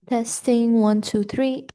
Testing 1, 2, 3.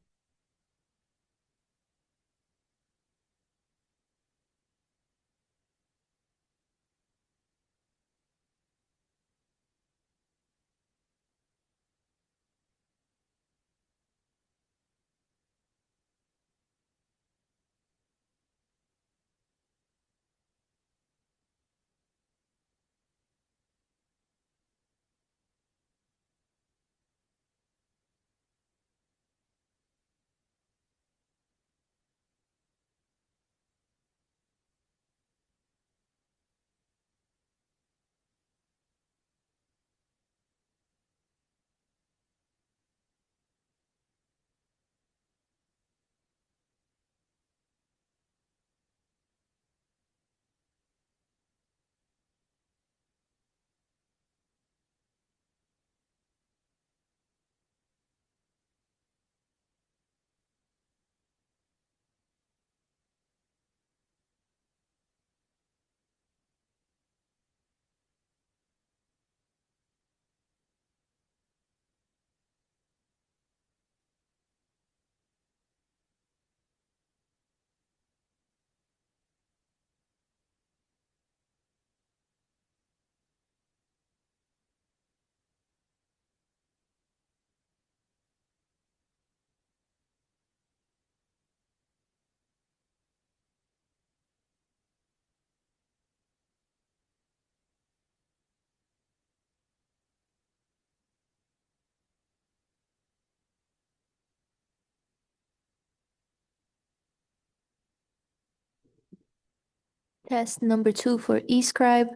Test number 2 for eScribe.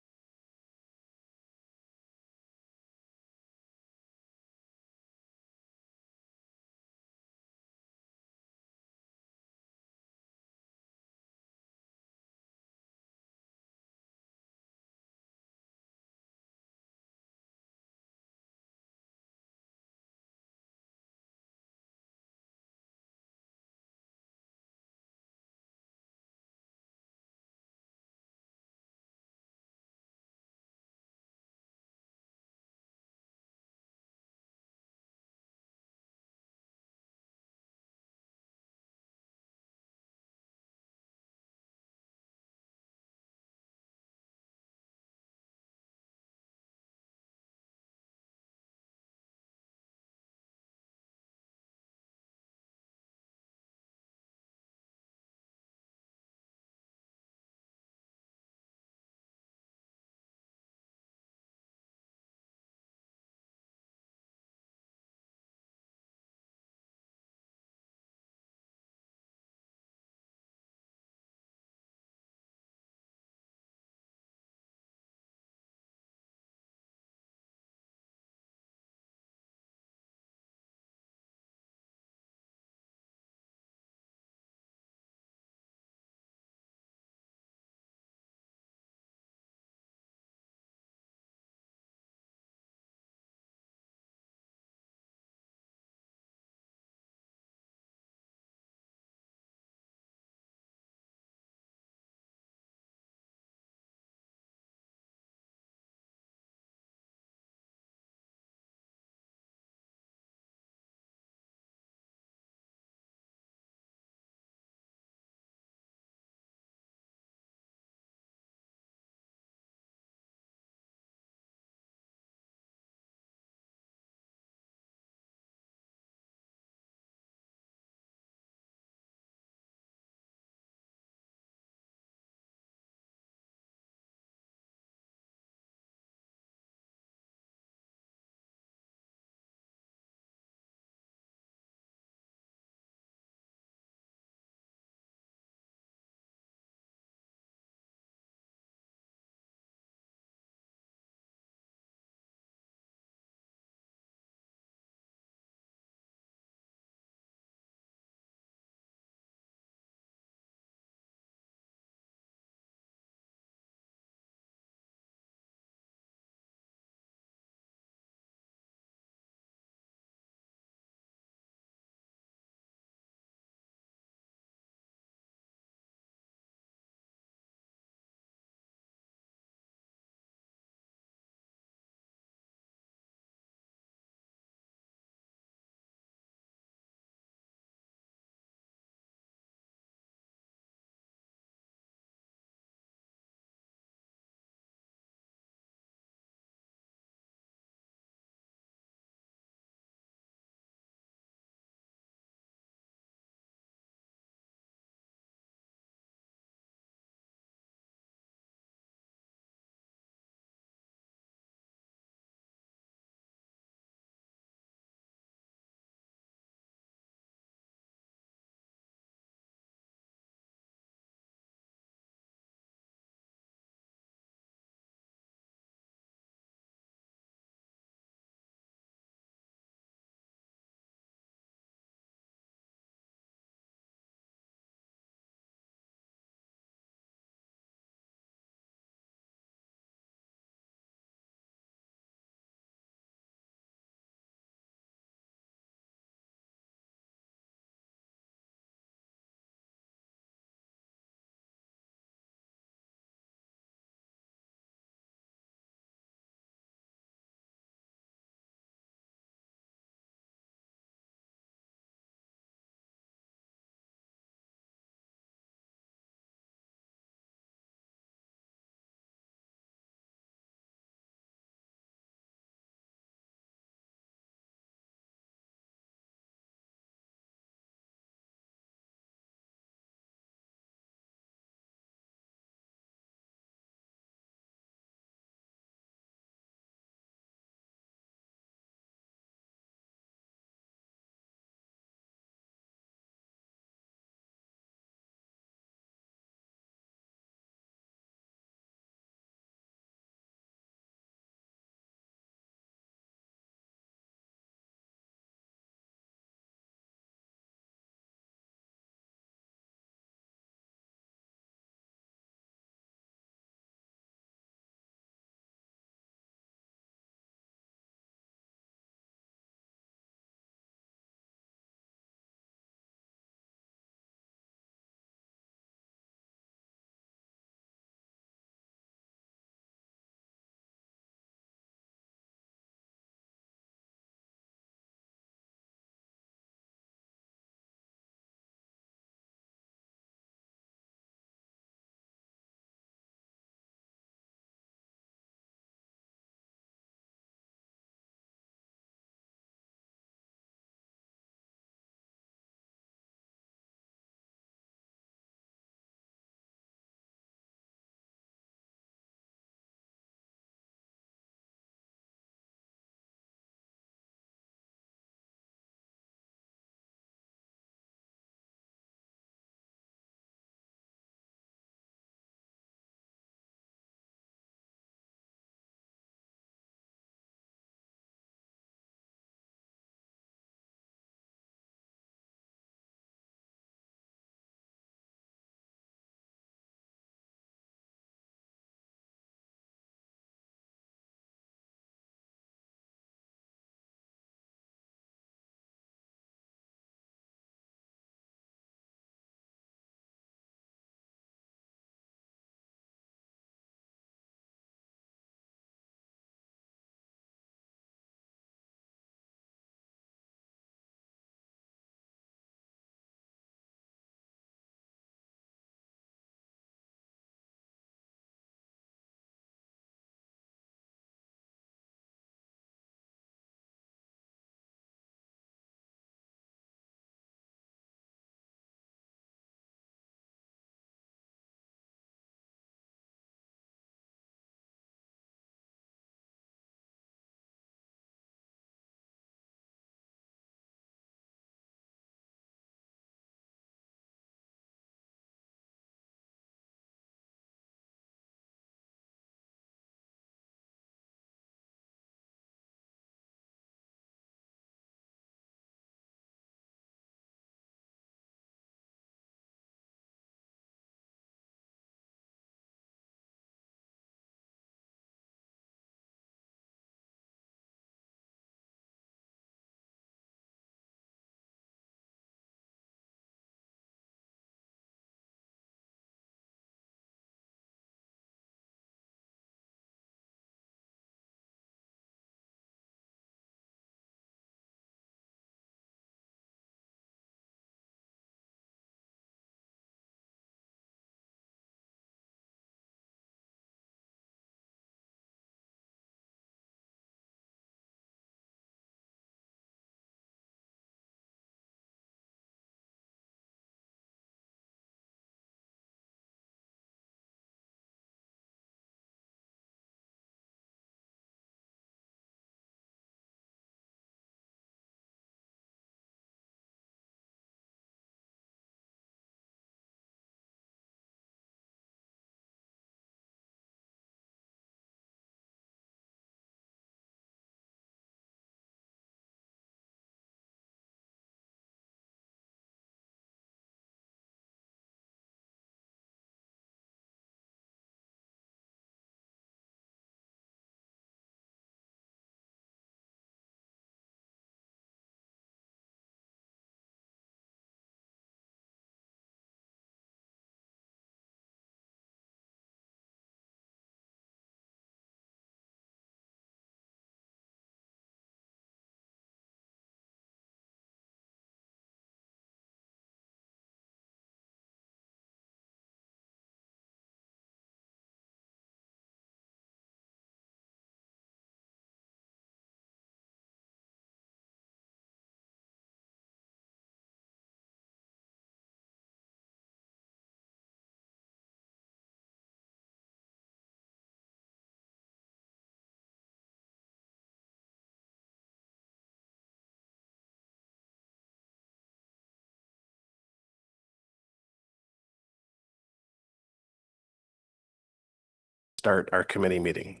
start our committee meeting.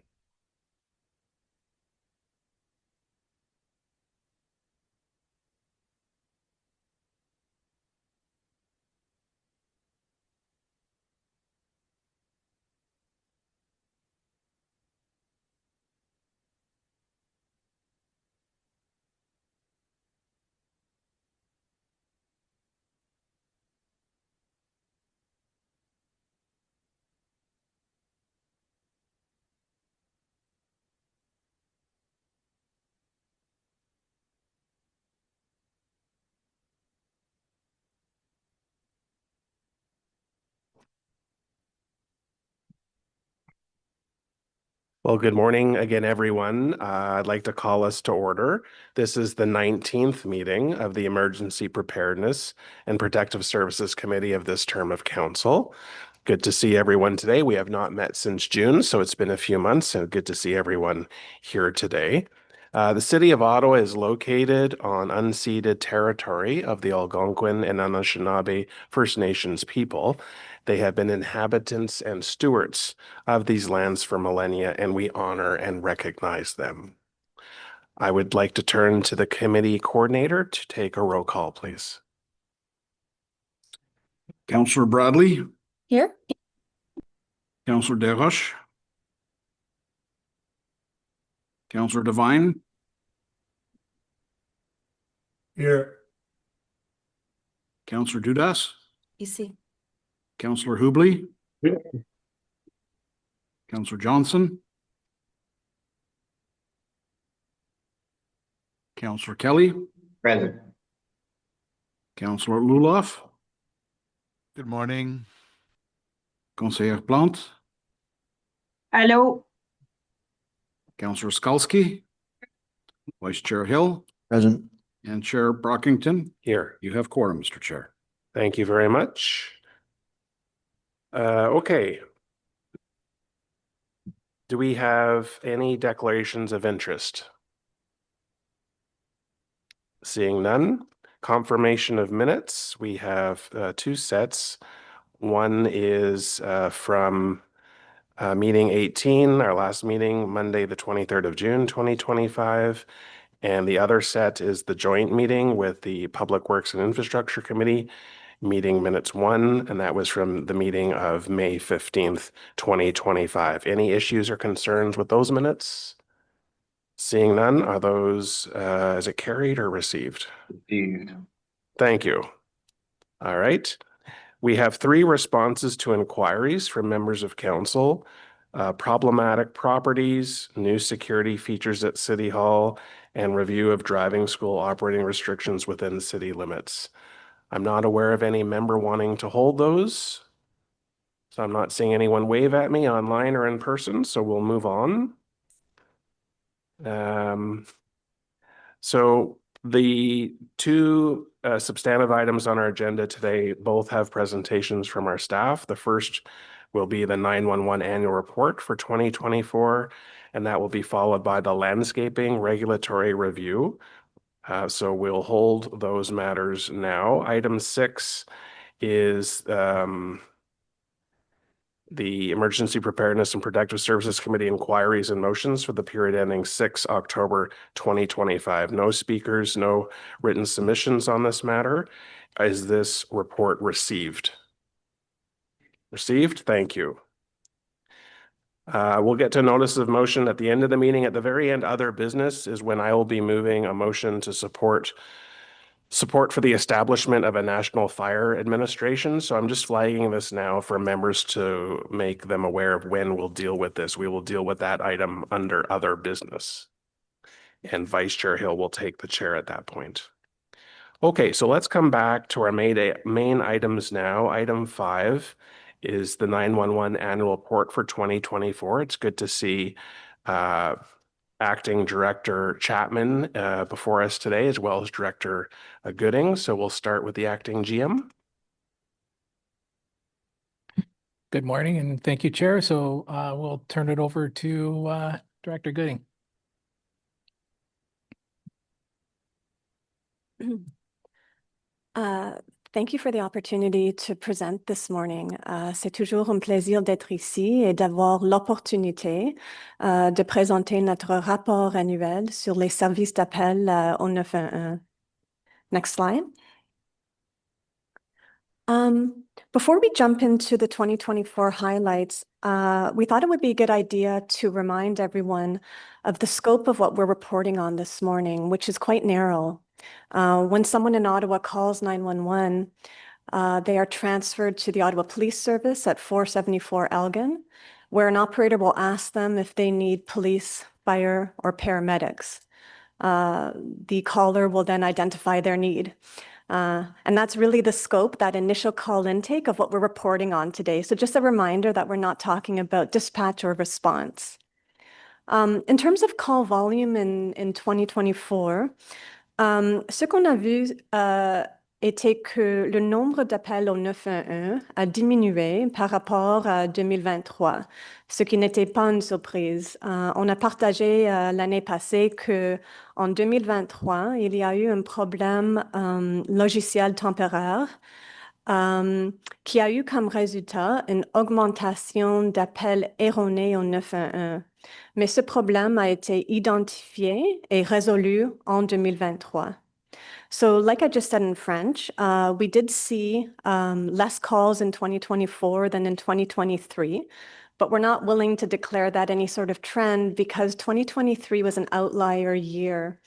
Well, good morning again, everyone. I'd like to call us to order. This is the 19th meeting of the Emergency Preparedness and Protective Services Committee of this term of council. Good to see everyone today. We have not met since June, so it's been a few months, and good to see everyone here today. The City of Ottawa is located on unceded territory of the Algonquin and Anishinaabe First Nations people. They have been inhabitants and stewards of these lands for millennia, and we honor and recognize them. I would like to turn to the committee coordinator to take a roll call, please. Councillor Bradley, Here. Councillor Desroches, Councillor Devine, Here. Councillor Dudas, Ici. Councillor Hubley, Councillor Johnson, Councillor Kelly, Present. Councillor Luloff, Good morning. Conseillère Plante, Hello. Councillor Skalski, Vice Chair Hill, Present. and Chair Brockington. Here. You have quorum, Mr. Chair. Thank you very much. Okay. Do we have any declarations of interest? Seeing none. Confirmation of minutes. We have two sets. One is from meeting 18, our last meeting, Monday, the 23rd of June, 2025. And the other set is the joint meeting with the Public Works and Infrastructure Committee, meeting minutes 1, and that was from the meeting of May 15th, 2025. Any issues or concerns with those minutes? Seeing none, are those, is it carried or received? Received. Thank you. All right. We have 3 responses to inquiries from members of council. Problematic properties, new security features at City Hall, and review of driving school operating restrictions within city limits. I'm not aware of any member wanting to hold those. So I'm not seeing anyone wave at me online or in person, so we'll move on. So the 2 substantive items on our agenda today both have presentations from our staff. The first will be the 911 annual report for 2024, and that will be followed by the landscaping regulatory review. So we'll hold those matters now. Item 6 is the Emergency Preparedness and Protective Services Committee inquiries and motions for the period ending 6 October 2025. No speakers, no written submissions on this matter. Is this report received? Received? Thank you. We'll get to notice of motion at the end of the meeting. At the very end, other business is when I will be moving a motion to support for the establishment of a national fire administration. So I'm just flagging this now for members to make them aware of when we'll deal with this. We will deal with that item under other business. And Vice Chair Hill will take the chair at that point. Okay, so let's come back to our main items now. Item 5 is the 911 annual report for 2024. It's good to see Acting Director Chapman before us today, as well as Director Gooding. So we'll start with the Acting GM. Good morning and thank you, Chair. So we'll turn it over to Director Gooding. Thank you for the opportunity to present this morning. C'est toujours un plaisir d'être ici et d'avoir l'opportunité de présenter notre rapport annuel sur les services d'appel au 911. Next slide. Before we jump into the 2024 highlights, we thought it would be a good idea to remind everyone of the scope of what we're reporting on this morning, which is quite narrow. When someone in Ottawa calls 911, they are transferred to the Ottawa Police Service at 474 Elgin, where an operator will ask them if they need police, fire, or paramedics. The caller will then identify their need. And that's really the scope, that initial call intake of what we're reporting on today. So just a reminder that we're not talking about dispatch or response. In terms of call volume in 2024, ce qu'on a vu était que le nombre d'appels au 911 a diminué par rapport à 2023, ce qui n'était pas une surprise. On a partagé l'année passée que en 2023, il y a eu un problème logiciel temporaire qui a eu comme résultat une augmentation d'appels erronés au 911. Mais ce problème a été identifié et résolu en 2023. So like I just said in French, we did see less calls in 2024 than in 2023, but we're not willing to declare that any sort of trend because 2023 was an outlier year.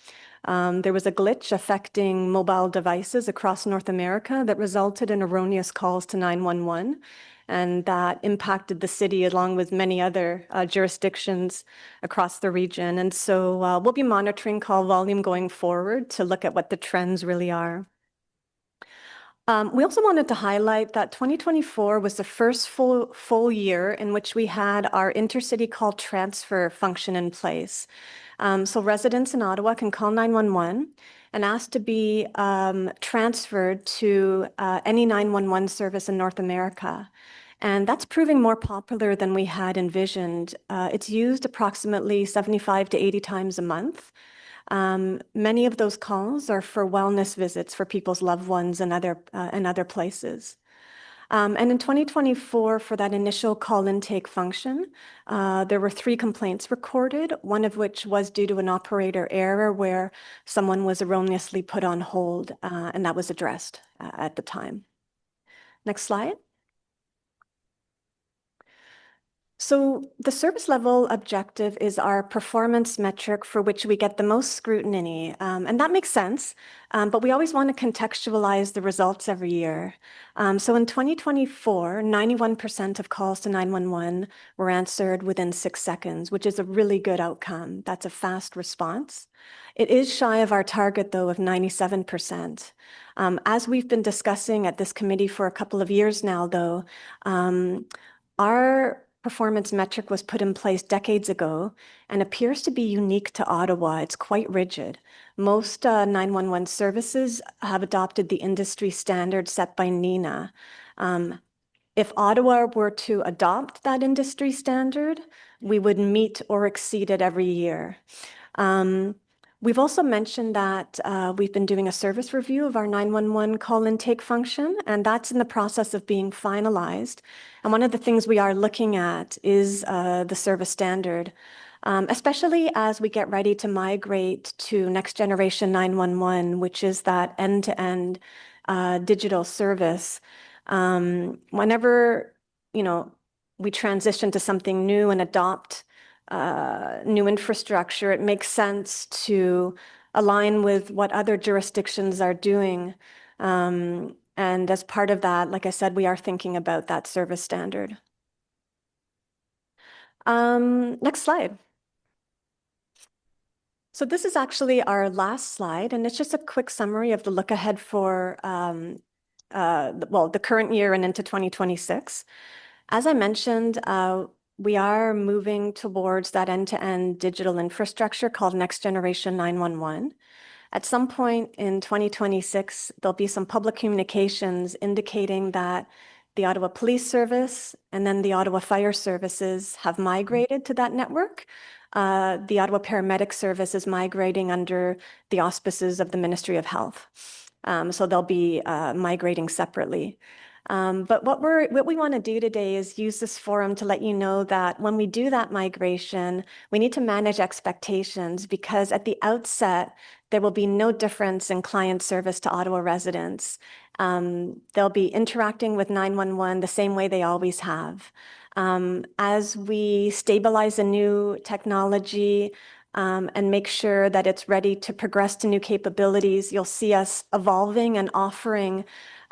There was a glitch affecting mobile devices across North America that resulted in erroneous calls to 911. And that impacted the city along with many other jurisdictions across the region. And so we'll be monitoring call volume going forward to look at what the trends really are. We also wanted to highlight that 2024 was the first full year in which we had our intercity call transfer function in place. So residents in Ottawa can call 911 and ask to be transferred to any 911 service in North America. And that's proving more popular than we had envisioned. It's used approximately 75 to 80 times a month. Many of those calls are for wellness visits for people's loved ones and other places. And in 2024, for that initial call intake function, there were 3 complaints recorded, one of which was due to an operator error where someone was erroneously put on hold, and that was addressed at the time. Next slide. So the service level objective is our performance metric for which we get the most scrutiny. And that makes sense, but we always want to contextualize the results every year. So in 2024, 91% of calls to 911 were answered within 6 seconds, which is a really good outcome. That's a fast response. It is shy of our target, though, of 97%. As we've been discussing at this committee for a couple of years now, though, our performance metric was put in place decades ago and appears to be unique to Ottawa. It's quite rigid. Most 911 services have adopted the industry standard set by NENA. If Ottawa were to adopt that industry standard, we would meet or exceed it every year. We've also mentioned that we've been doing a service review of our 911 call intake function, and that's in the process of being finalized. And one of the things we are looking at is the service standard, especially as we get ready to migrate to next generation 911, which is that end-to-end digital service. Whenever, we transition to something new and adopt new infrastructure, it makes sense to align with what other jurisdictions are doing. And as part of that, like I said, we are thinking about that service standard. Next slide. So this is actually our last slide, and it's just a quick summary of the look ahead for the current year and into 2026. As I mentioned, we are moving towards that end-to-end digital infrastructure called Next Generation 911. At some point in 2026, there'll be some public communications indicating that the Ottawa Police Service and then the Ottawa Fire Services have migrated to that network. The Ottawa Paramedic Service is migrating under the auspices of the Ministry of Health. So they'll be migrating separately. But what we want to do today is use this forum to let you know that when we do that migration, we need to manage expectations, because at the outset, there will be no difference in client service to Ottawa residents. They'll be interacting with 911 the same way they always have. As we stabilize a new technology and make sure that it's ready to progress to new capabilities, you'll see us evolving and offering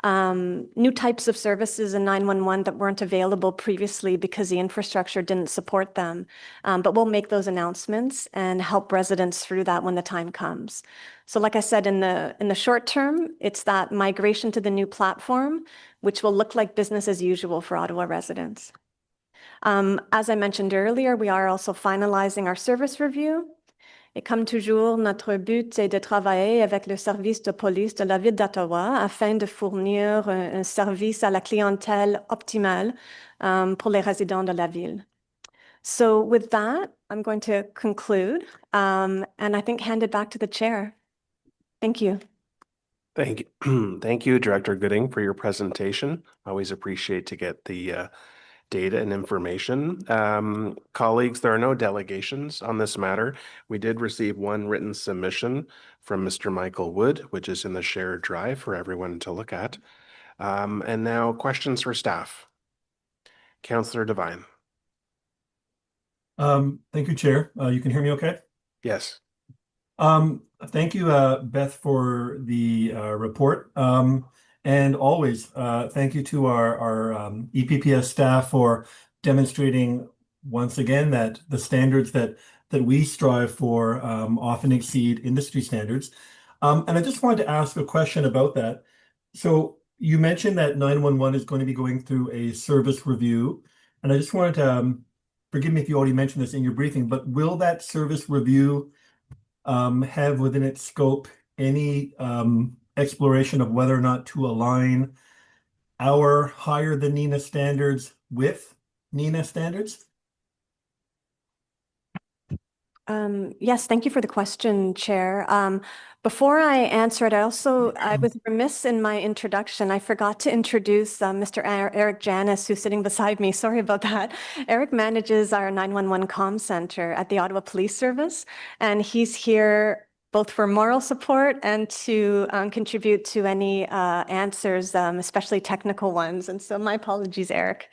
new types of services in 911 that weren't available previously because the infrastructure didn't support them. But we'll make those announcements and help residents through that when the time comes. So like I said, in the short term, it's that migration to the new platform, which will look like business as usual for Ottawa residents. As I mentioned earlier, we are also finalizing our service review. Et comme toujours, notre but est de travailler avec le service de police de la ville d'Ottawa afin de fournir un service à la clientèle optimale pour les résidents de la ville. So with that, I'm going to conclude and I think hand it back to the chair. Thank you. Thank you. Thank you, Director Gooding, for your presentation. Always appreciate to get the data and information. Colleagues, there are no delegations on this matter. We did receive one written submission from Mr. Michael Wood, which is in the shared drive for everyone to look at. And now questions for staff. Councillor Devine. Thank you, Chair. You can hear me okay? Yes. Thank you, Beth, for the report. And always thank you to our EPPS staff for demonstrating once again that the standards that we strive for often exceed industry standards. And I just wanted to ask a question about that. So you mentioned that 911 is going to be going through a service review. And I just wanted to, forgive me if you already mentioned this in your briefing, but will that service review have within its scope any exploration of whether or not to align our higher than NENA standards with NENA standards? Yes, thank you for the question, Chair. Before I answer it, I was remiss in my introduction. I forgot to introduce Mr. Eric Janis, who's sitting beside me. Sorry about that. Eric manages our 911 comm center at the Ottawa Police Service, and he's here both for moral support and to contribute to any answers, especially technical ones. And so my apologies, Eric.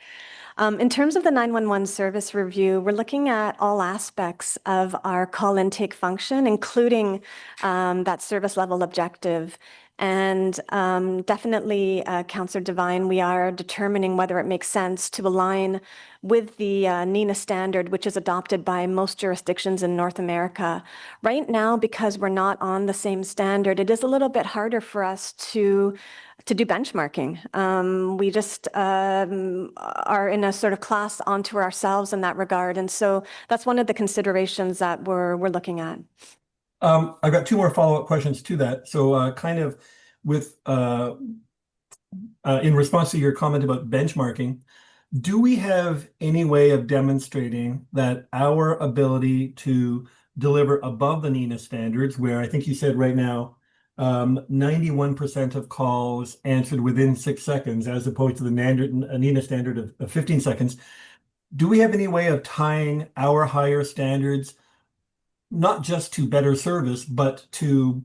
In terms of the 911 service review, we're looking at all aspects of our call intake function, including that service level objective. And definitely, Councillor Devine, we are determining whether it makes sense to align with the NENA standard, which is adopted by most jurisdictions in North America. Right now, because we're not on the same standard, it is a little bit harder for us to do benchmarking. We just are in a sort of class onto ourselves in that regard. And so that's one of the considerations that we're looking at. I've got two more follow-up questions to that. So kind of with, in response to your comment about benchmarking, do we have any way of demonstrating that our ability to deliver above the NENA standards, where I think you said right now, 91% of calls answered within 6 seconds, as opposed to the NENA standard of 15 seconds. Do we have any way of tying our higher standards, not just to better service, but to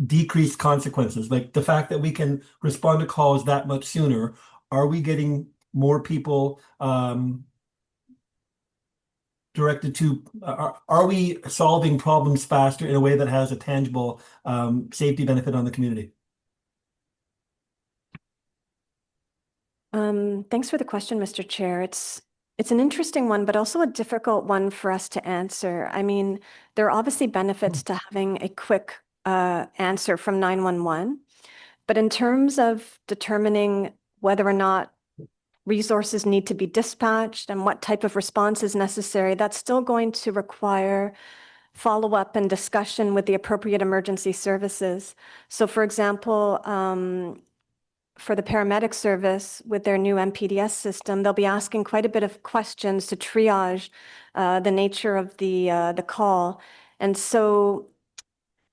decreased consequences? Like the fact that we can respond to calls that much sooner, are we getting more people directed to, are we solving problems faster in a way that has a tangible safety benefit on the community? Thanks for the question, Mr. Chair. It's an interesting one, but also a difficult one for us to answer. I mean, there are obviously benefits to having a quick answer from 911, but in terms of determining whether or not resources need to be dispatched and what type of response is necessary, that's still going to require follow-up and discussion with the appropriate emergency services. So for example, for the paramedic service with their new MPDS system, they'll be asking quite a bit of questions to triage the nature of the call. And so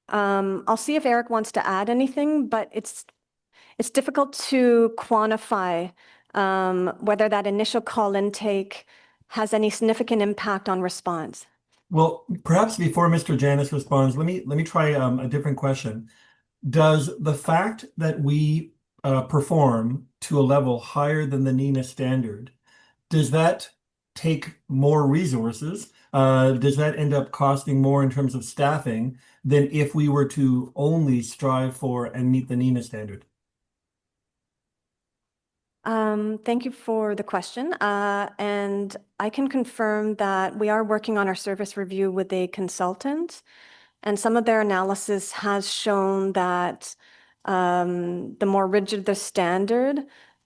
I'll see if Eric wants to add anything, but it's difficult to quantify whether that initial call intake has any significant impact on response. Well, perhaps before Mr. Janis responds, let me try a different question. Does the fact that we perform to a level higher than the NINA standard, does that take more resources? Does that end up costing more in terms of staffing than if we were to only strive for and meet the NINA standard? Thank you for the question. And I can confirm that we are working on our service review with a consultant, and some of their analysis has shown that the more rigid the standard,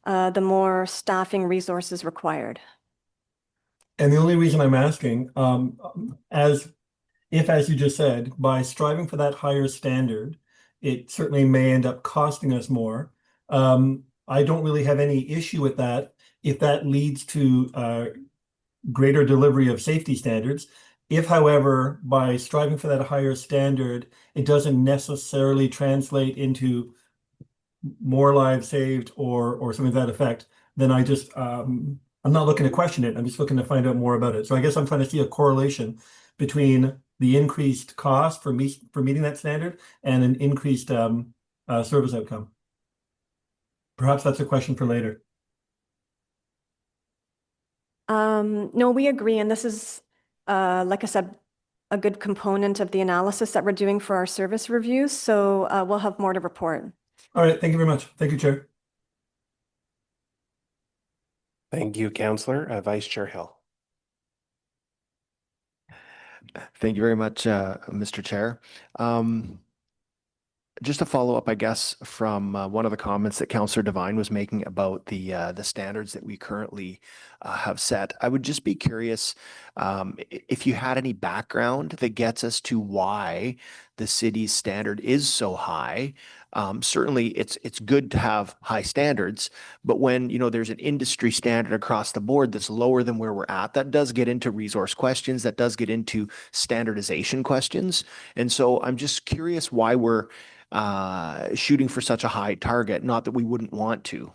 the more staffing resources required. And the only reason I'm asking, as you just said, by striving for that higher standard, it certainly may end up costing us more. I don't really have any issue with that if that leads to greater delivery of safety standards. If, however, by striving for that higher standard, it doesn't necessarily translate into more lives saved or something to that effect, then I just I'm not looking to question it. I'm just looking to find out more about it. So I guess I'm trying to see a correlation between the increased cost for meeting that standard and an increased service outcome. Perhaps that's a question for later. No, we agree. And this is, like I said, a good component of the analysis that we're doing for our service reviews. So we'll have more to report. All right. Thank you very much. Thank you, Chair. Thank you, Councillor. Vice Chair Hill. Thank you very much, Mr. Chair. Just a follow up, I guess, from one of the comments that Councillor Devine was making about the standards that we currently have set. I would just be curious if you had any background that gets us to why the city's standard is so high. Certainly, it's good to have high standards, but when there's an industry standard across the board that's lower than where we're at, that does get into resource questions, that does get into standardization questions, and so I'm just curious why we're shooting for such a high target. Not that we wouldn't want to.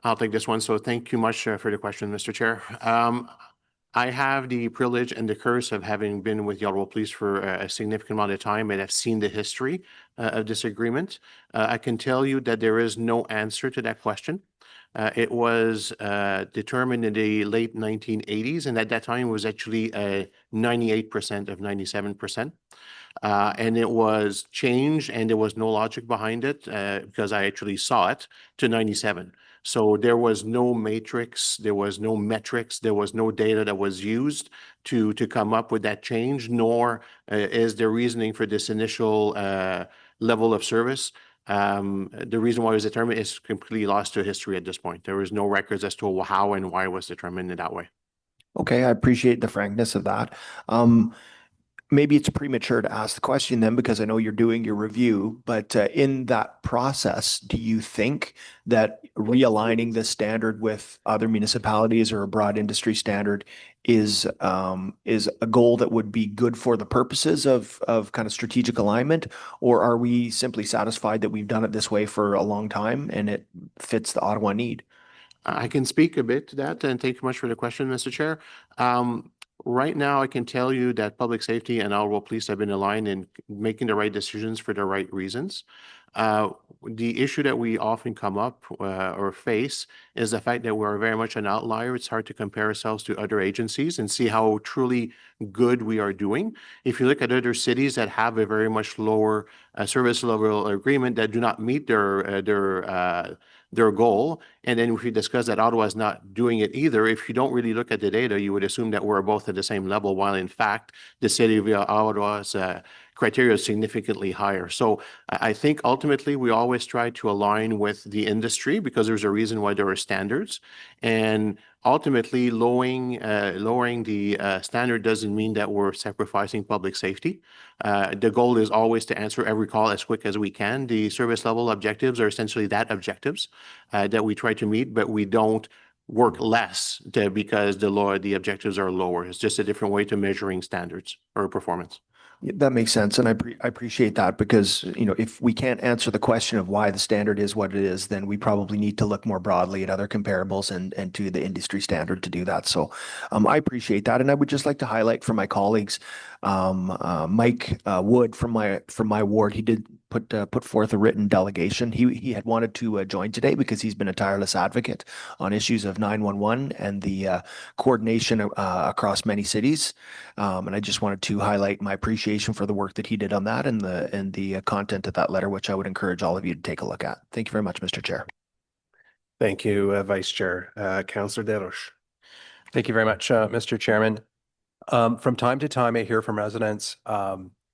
I'll take this one. So thank you much for the question, Mr. Chair. I have the privilege and the curse of having been with the Ottawa Police for a significant amount of time and have seen the history of this agreement. I can tell you that there is no answer to that question. It was determined in the late 1980s, and at that time it was actually 98% of 97%. And it was changed, and there was no logic behind it because I actually saw it to 97. So there was no matrix, there was no metrics, there was no data that was used to come up with that change, nor is there reasoning for this initial level of service. The reason why it was determined is completely lost to history at this point. There is no records as to how and why it was determined in that way. Okay, I appreciate the frankness of that. Maybe it's premature to ask the question then, because I know you're doing your review, but in that process, do you think that realigning the standard with other municipalities or a broad industry standard is a goal that would be good for the purposes of kind of strategic alignment? Or are we simply satisfied that we've done it this way for a long time and it fits the Ottawa need? I can speak a bit to that, and thank you much for the question, Mr. Chair. Right now, I can tell you that public safety and Ottawa Police have been aligned in making the right decisions for the right reasons. The issue that we often come up or face is the fact that we're very much an outlier. It's hard to compare ourselves to other agencies and see how truly good we are doing. If you look at other cities that have a very much lower service level agreement that do not meet their goal, and then if you discuss that Ottawa is not doing it either, if you don't really look at the data, you would assume that we're both at the same level, while in fact, the city of Ottawa's criteria is significantly higher. So I think ultimately we always try to align with the industry because there's a reason why there are standards. And ultimately lowering the standard doesn't mean that we're sacrificing public safety. The goal is always to answer every call as quick as we can. The service level objectives are essentially that objectives that we try to meet, but we don't work less because the objectives are lower. It's just a different way to measuring standards or performance. Yeah, that makes sense, and I appreciate that because, you know, if we can't answer the question of why the standard is what it is, then we probably need to look more broadly at other comparables and to the industry standard to do that. So I appreciate that, and I would just like to highlight for my colleagues, Mike Wood from my ward, he did put forth a written delegation. He had wanted to join today because he's been a tireless advocate on issues of 911 and the coordination across many cities. And I just wanted to highlight my appreciation for the work that he did on that and the content of that letter, which I would encourage all of you to take a look at. Thank you very much, Mr. Chair. Thank you, Vice Chair. Councillor Deloche. Thank you very much, Mr. Chairman. From time to time, I hear from residents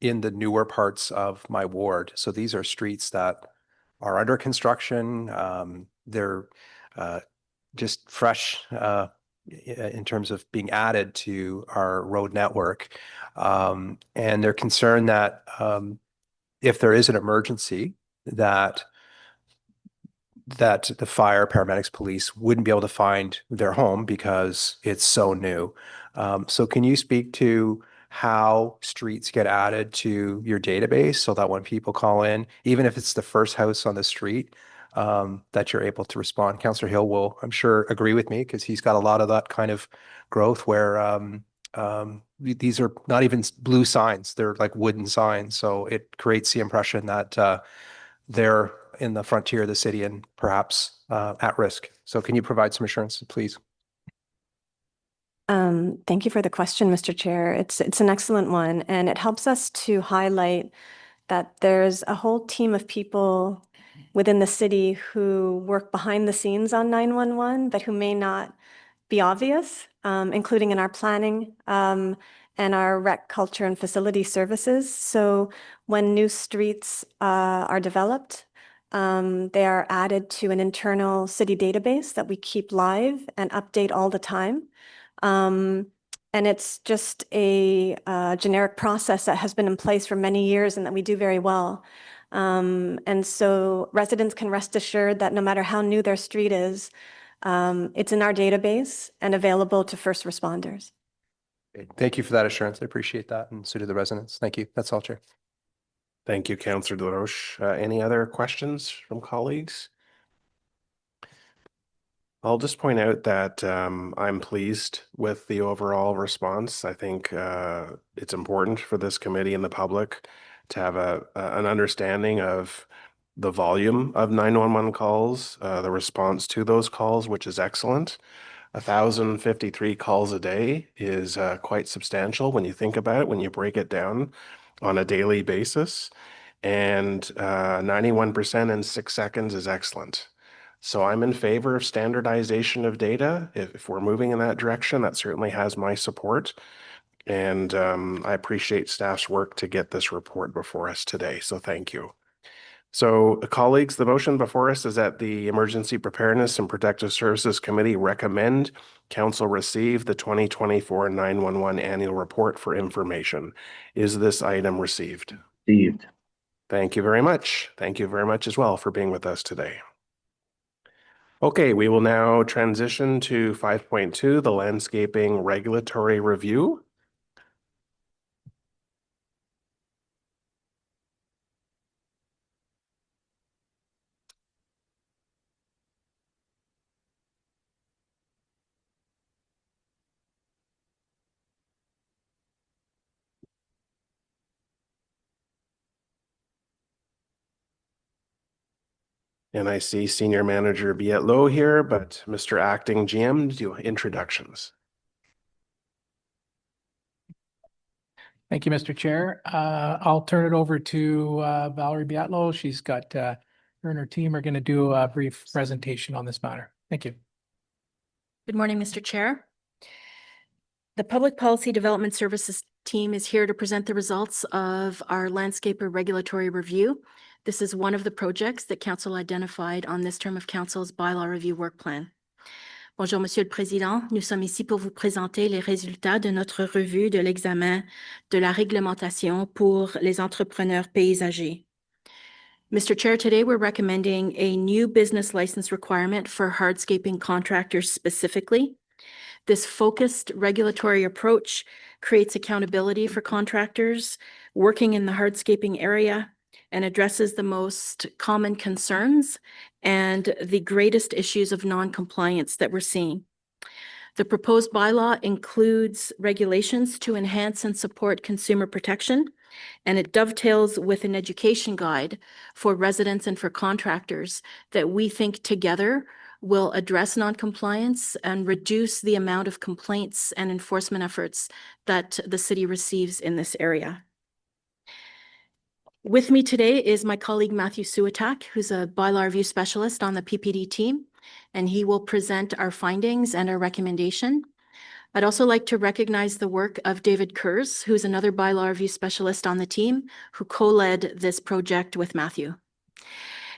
in the newer parts of my ward. So these are streets that are under construction. They're just fresh in terms of being added to our road network. And they're concerned that if there is an emergency, that the fire, paramedics, police wouldn't be able to find their home because it's so new. So can you speak to how streets get added to your database so that when people call in, even if it's the first house on the street, that you're able to respond? Councillor Hill will, I'm sure, agree with me because he's got a lot of that kind of growth where these are not even blue signs, they're like wooden signs. So it creates the impression that they're in the frontier of the city and perhaps at risk. So can you provide some assurance, please? Thank you for the question, Mr. Chair. It's an excellent one, and it helps us to highlight that there's a whole team of people within the city who work behind the scenes on 911, but who may not be obvious, including in our planning and our rec, culture, and facility services. So when new streets are developed, they are added to an internal city database that we keep live and update all the time. And it's just a generic process that has been in place for many years and that we do very well. And so residents can rest assured that no matter how new their street is, it's in our database and available to first responders. Thank you for that assurance. I appreciate that, and so do the residents. Thank you. That's all, Chair. Thank you, Councillor Deloche. Any other questions from colleagues? I'll just point out that I'm pleased with the overall response. I think it's important for this committee and the public to have an understanding of the volume of 911 calls, the response to those calls, which is excellent. 1,053 calls a day is quite substantial when you think about it, when you break it down on a daily basis. And 91% in 6 seconds is excellent. So I'm in favor of standardization of data. If we're moving in that direction, that certainly has my support. And I appreciate staff's work to get this report before us today. So thank you. So colleagues, the motion before us is that the Emergency Preparedness and Protective Services Committee recommend Council receive the 2024 911 annual report for information. Is this item received? Received. Thank you very much. Thank you very much as well for being with us today. Okay, we will now transition to 5.2, the landscaping regulatory review. And I see Senior Manager Bietlo here, but Mr. Acting GM, do introductions. Thank you, Mr. Chair. I'll turn it over to Valerie Biatlo. She's got, her and her team are going to do a brief presentation on this matter. Thank you. Good morning, Mr. Chair. The Public Policy Development Services team is here to present the results of our landscaper regulatory review. This is one of the projects that Council identified on this term of Council's bylaw review work plan. Bonjour, Monsieur le Président. Nous sommes ici pour vous présenter les résultats de notre revue de l'examen de la réglementation pour les entrepreneurs paysagers. Mr. Chair, today we're recommending a new business license requirement for hardscaping contractors specifically. This focused regulatory approach creates accountability for contractors working in the hardscaping area and addresses the most common concerns and the greatest issues of non-compliance that we're seeing. The proposed bylaw includes regulations to enhance and support consumer protection, and it dovetails with an education guide for residents and for contractors that we think together will address noncompliance and reduce the amount of complaints and enforcement efforts that the city receives in this area. With me today is my colleague Matthew Suatak, who's a bylaw review specialist on the PPD team, and he will present our findings and our recommendation. I'd also like to recognize the work of David Kurz, who's another bylaw review specialist on the team, who co-led this project with Matthew.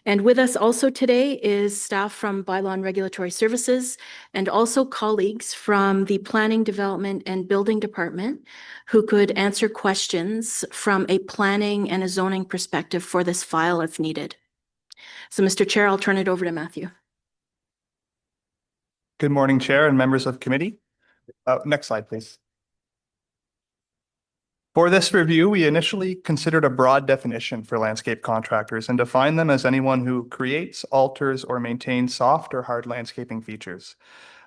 And with us also today is staff from Bylaw and Regulatory Services and also colleagues from the Planning, Development and Building Department who could answer questions from a planning and a zoning perspective for this file if needed. So, Mr. Chair, I'll turn it over to Matthew. Good morning, Chair and members of committee. Next slide, please. For this review, we initially considered a broad definition for landscape contractors and defined them as anyone who creates, alters, or maintains soft or hard landscaping features.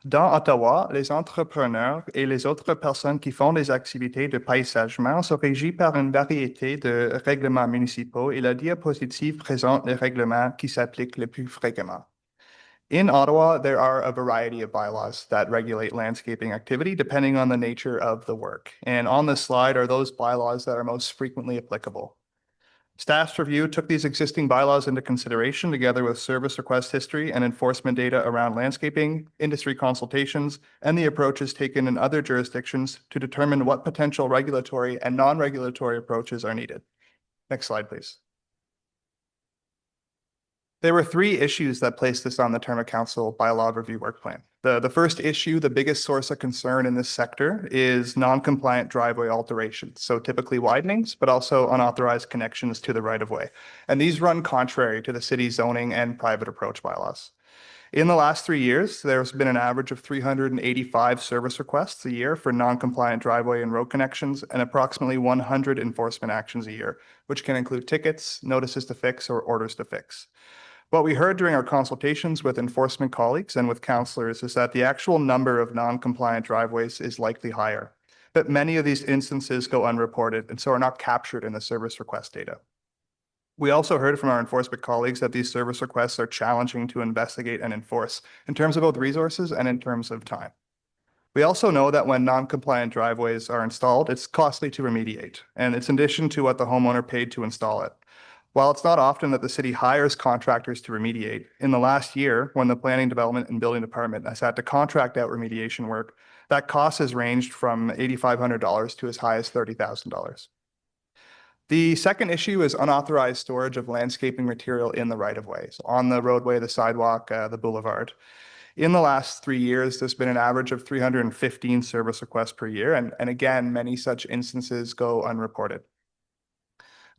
Dans Ottawa, les entrepreneurs et les autres personnes qui font des activités de paysagement sont régis par une variété de règlements municipaux et la diapositive présente les règlements qui s'appliquent le plus fréquemment. In Ottawa, there are a variety of bylaws that regulate landscaping activity depending on the nature of the work. And on this slide are those bylaws that are most frequently applicable. Staff's review took these existing bylaws into consideration together with service request history and enforcement data around landscaping, industry consultations, and the approaches taken in other jurisdictions to determine what potential regulatory and non-regulatory approaches are needed. Next slide, please. There were three issues that placed this on the Term of Council bylaw review work plan. The first issue, the biggest source of concern in this sector, is non-compliant driveway alterations. So typically widenings, but also unauthorized connections to the right-of-way. And these run contrary to the city's zoning and private approach bylaws. In the last 3 years, there's been an average of 385 service requests a year for non-compliant driveway and road connections and approximately 100 enforcement actions a year, which can include tickets, notices to fix, or orders to fix. What we heard during our consultations with enforcement colleagues and with councillors is that the actual number of non-compliant driveways is likely higher, but many of these instances go unreported and so are not captured in the service request data. We also heard from our enforcement colleagues that these service requests are challenging to investigate and enforce in terms of both resources and in terms of time. We also know that when non-compliant driveways are installed, it's costly to remediate, and it's in addition to what the homeowner paid to install it. While it's not often that the city hires contractors to remediate, in the last year, when the Planning, Development and Building Department has had to contract out remediation work, that cost has ranged from $8,500 to as high as $30,000. The second issue is unauthorized storage of landscaping material in the right-of-way, so on the roadway, the sidewalk, the boulevard. In the last 3 years, there's been an average of 315 service requests per year, and again, many such instances go unreported.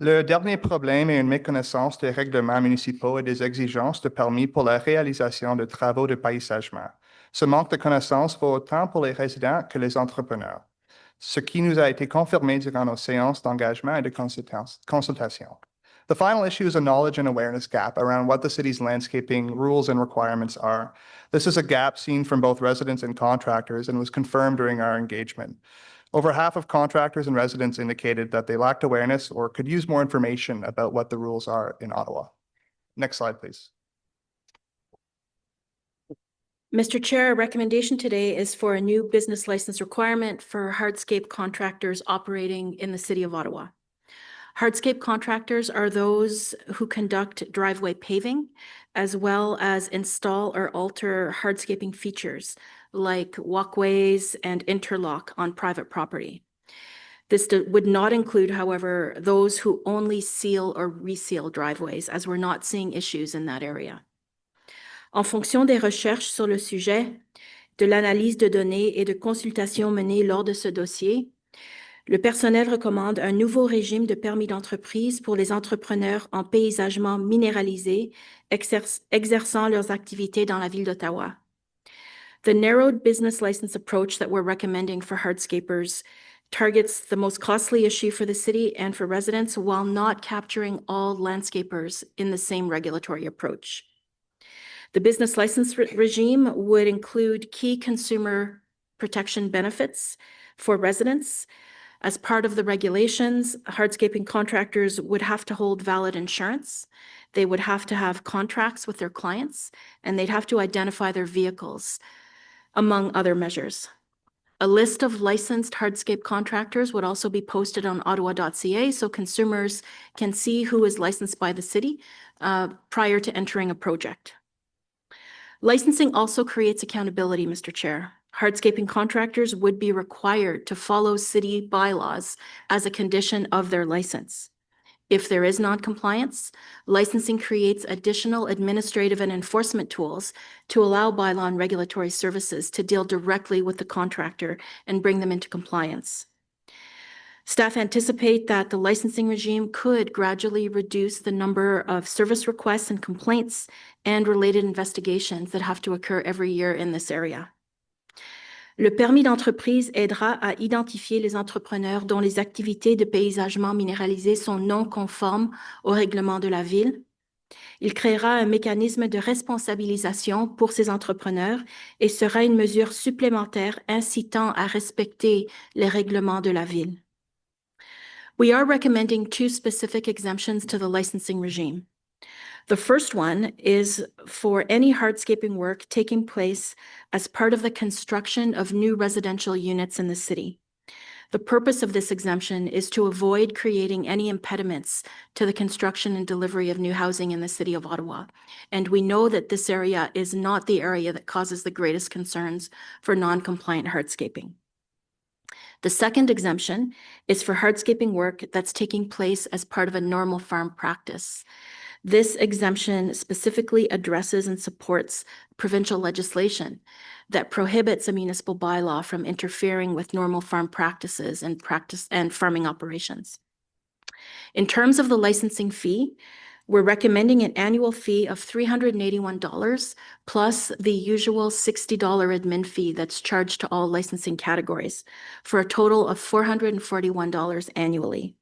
Le dernier problème est une méconnaissance des règlements municipaux et des exigences de permis pour la réalisation de travaux de paysagement. Ce manque de connaissances vaut autant pour les résidents que les entrepreneurs, ce qui nous a été confirmé durant nos séances d'engagement et de consultation. The final issue is a knowledge and awareness gap around what the city's landscaping rules and requirements are. This is a gap seen from both residents and contractors and was confirmed during our engagement. Over half of contractors and residents indicated that they lacked awareness or could use more information about what the rules are in Ottawa. Next slide, please. Mr. Chair, a recommendation today is for a new business license requirement for hardscape contractors operating in the City of Ottawa. Hardscape contractors are those who conduct driveway paving, as well as install or alter hardscaping features like walkways and interlock on private property. This would not include, however, those who only seal or reseal driveways, as we're not seeing issues in that area. En fonction des recherches sur le sujet, de l'analyse de données et de consultations menées lors de ce dossier, Le personnel recommande un nouveau régime de permis d'entreprise pour les entrepreneurs en paysagement minéralisé exerçant leurs activités dans la ville d'Ottawa. The narrowed business license approach that we're recommending for hardscapers targets the most costly issue for the city and for residents while not capturing all landscapers in the same regulatory approach. The business license regime would include key consumer protection benefits for residents. As part of the regulations, hardscaping contractors would have to hold valid insurance. They would have to have contracts with their clients, and they'd have to identify their vehicles, among other measures. A list of licensed hardscape contractors would also be posted on ottawa.ca so consumers can see who is licensed by the city prior to entering a project. Licensing also creates accountability, Mr. Chair. Hardscaping contractors would be required to follow city bylaws as a condition of their license. If there is non-compliance, licensing creates additional administrative and enforcement tools to allow bylaw and regulatory services to deal directly with the contractor and bring them into compliance. Staff anticipate that the licensing regime could gradually reduce the number of service requests and complaints and related investigations that have to occur every year in this area. Le permis d'entreprise aidera à identifier les entrepreneurs dont les activités de paysagement minéralisé sont non conformes au règlement de la ville. Il créera un mécanisme de responsabilisation pour ces entrepreneurs et sera une mesure supplémentaire incitant à respecter les règlements de la ville. We are recommending two specific exemptions to the licensing regime. The first one is for any hardscaping work taking place as part of the construction of new residential units in the city. The purpose of this exemption is to avoid creating any impediments to the construction and delivery of new housing in the city of Ottawa. And we know that this area is not the area that causes the greatest concerns for non-compliant hardscaping. The second exemption is for hardscaping work that's taking place as part of a normal farm practice. This exemption specifically addresses and supports provincial legislation that prohibits a municipal bylaw from interfering with normal farm practices and farming operations. In terms of the licensing fee, we're recommending an annual fee of $381 plus the usual $60 admin fee that's charged to all licensing categories for a total of $441 annually.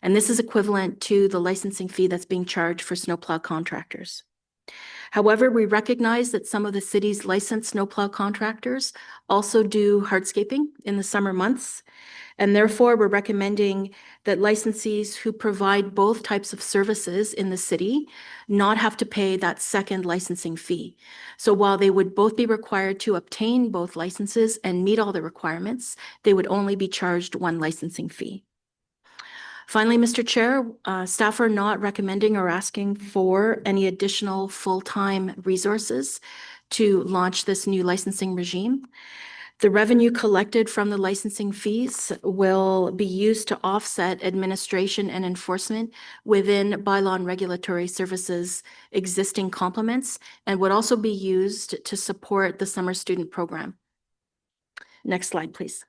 And this is equivalent to the licensing fee that's being charged for snowplow contractors. However, we recognize that some of the city's licensed snowplow contractors also do hardscaping in the summer months, and therefore we're recommending that licensees who provide both types of services in the city not have to pay that second licensing fee. So while they would both be required to obtain both licenses and meet all the requirements, they would only be charged one licensing fee. Finally, Mr. Chair, staff are not recommending or asking for any additional full-time resources to launch this new licensing regime. The revenue collected from the licensing fees will be used to offset administration and enforcement within bylaw and regulatory services existing complements and would also be used to support the summer student program. Next slide, please.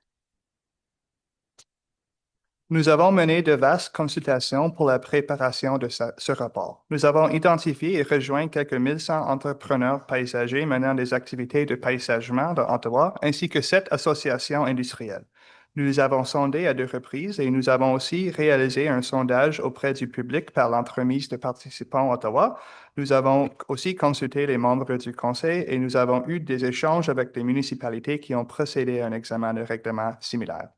Nous avons mené de vastes consultations pour la préparation de ce rapport. Nous avons identifié et rejoint quelques 1100 entrepreneurs paysagers menant des activités de paysagement dans Ottawa, ainsi que 7 associations industrielles. Nous les avons sondés à 2 reprises et nous avons aussi réalisé un sondage auprès du public par l'entremise de participants à Ottawa. Nous avons aussi consulté les membres du conseil et nous avons eu des échanges avec des municipalités qui ont procédé à un examen de règlement similaire.